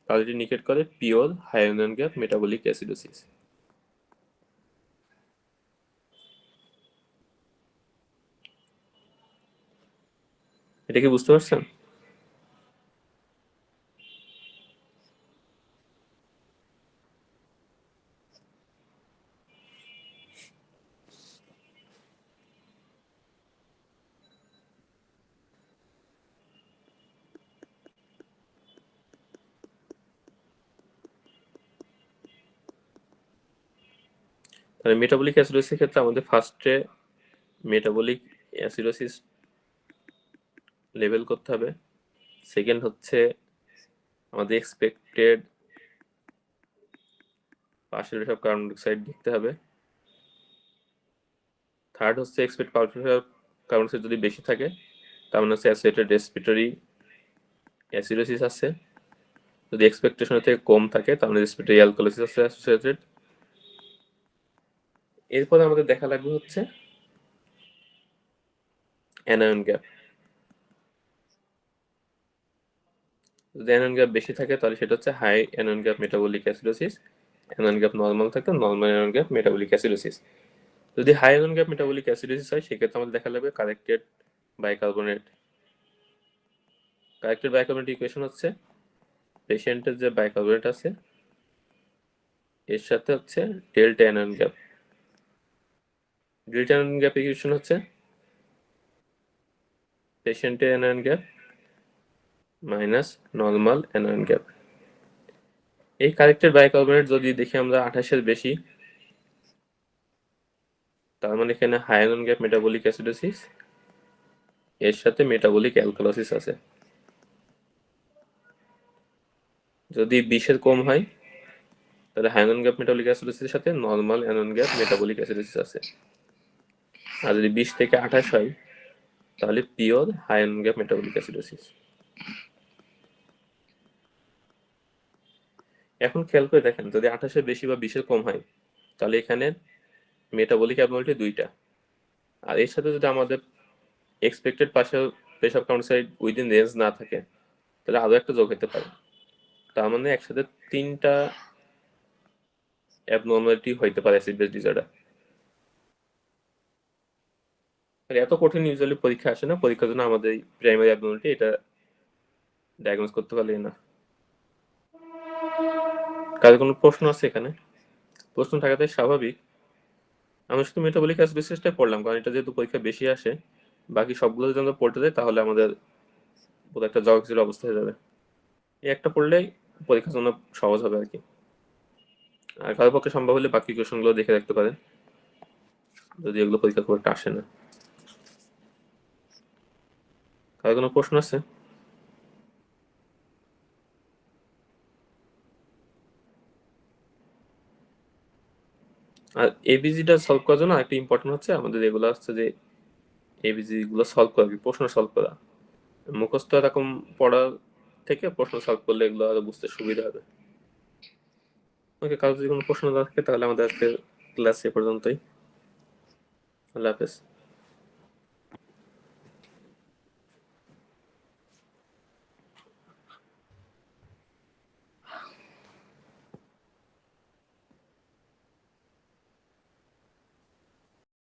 তাহলে এটি ইন্ডিকেট করে pure high anion gap metabolic acidosis. এটা কি বুঝতে পারছেন? তাহলে মেটাবলিক অ্যাসিডোসিসের ক্ষেত্রে আমাদের ফার্স্টে মেটাবলিক অ্যাসিডোসিস লেভেল করতে হবে। সেকেন্ড হচ্ছে আমাদের expected partial of carbon dioxide দেখতে হবে। থার্ড হচ্ছে এক্সপেক্ট পার্শিয়াল কার্বন ডাইঅক্সাইড যদি বেশি থাকে তার মানে হচ্ছে অ্যাসোসিয়েটেড রেসপিরেটরি অ্যাসিডোসিস আছে। যদি এক্সপেকটেশনের থেকে কম থাকে তার মানে রেসপিরেটরি অ্যালকালোসিস আছে অ্যাসোসিয়েটেড। এরপরে আমাদের দেখা লাগবে হচ্ছে অ্যানায়ন গ্যাপ। যদি অ্যানায়ন গ্যাপ বেশি থাকে তাহলে সেটা হচ্ছে high anion gap metabolic acidosis. Anion gap normal থাকে normal anion gap metabolic acidosis. যদি high anion gap metabolic acidosis হয় সেক্ষেত্রে আমাদের দেখা লাগবে corrected bicarbonate. Corrected bicarbonate equation হচ্ছে পেশেন্টের যে বাইকার্বনেট আছে এর সাথে হচ্ছে delta anion gap. Delta anion gap equation হচ্ছে পেশেন্টের anion gap minus normal anion gap. এই কারেক্টেড বাইকার্বনেট যদি দেখি আমরা 28-এর বেশি তার মানে এখানে high anion gap metabolic acidosis এর সাথে মেটাবলিক অ্যালকালোসিস আছে। যদি 20-এর কম হয় তাহলে হাই অ্যানায়ন গ্যাপ মেটাবলিক অ্যাসিডোসিসের সাথে normal anion gap metabolic acidosis আছে। আর যদি 20 থেকে 28 হয় তাহলে pure high anion gap metabolic acidosis. এখন খেয়াল করে দেখেন, যদি 28-এর বেশি বা 20-এর কম হয়, তাহলে এখানে মেটাবলিক অ্যাবনর্মালিটি 2টা। আর এর সাথে যদি আমাদের expected pressure count side within range না থাকে, তাহলে আরো একটা যোগ হতে পারে। তার মানে একসাথে 3টা অ্যাবনর্মালিটি হইতে পারে অ্যাসিড বেস ডিসঅর্ডার। এত কঠিন ইউজুয়ালি পরীক্ষা আসে না, পরীক্ষার জন্য আমাদের প্রাইমারি অ্যাবনর্মালিটি এটা ডায়াগনোজ করতে পারলেই না। কারো কোনো প্রশ্ন আছে এখানে? প্রশ্ন থাকাটাই স্বাভাবিক। আমি শুধু মেটাবলিক অ্যাসিডোসিসটাই পড়লাম, কারণ এটা যেহেতু পরীক্ষা বেশি আসে, বাকি সবগুলো যদি আমরা পড়তে যাই তাহলে আমাদের পুরো একটা জগজের অবস্থা হয়ে যাবে। এই একটা পড়লেই পরীক্ষার জন্য সহজ হবে আর কি। আর কারোর পক্ষে সম্ভব হলে বাকি কোয়েশনগুলো দেখে রাখতে পারেন, যদি এগুলো পরীক্ষা খুব একটা আসে না। কারো কোনো প্রশ্ন আছে? আর এবিজিটা সলভ করার জন্য একটা ইম্পর্টেন্ট হচ্ছে আমাদের এগুলো হচ্ছে যে এবিজি গুলো সলভ করা, প্রশ্ন সলভ করা। মুখস্থ এরকম পড়ার থেকে প্রশ্ন সলভ করলে এগুলো আরো বুঝতে সুবিধা হবে। ওকে, কারো যদি কোনো প্রশ্ন থাকে তাহলে আমাদের আজকে ক্লাস এ পর্যন্তই। আল্লাহ হাফেজ।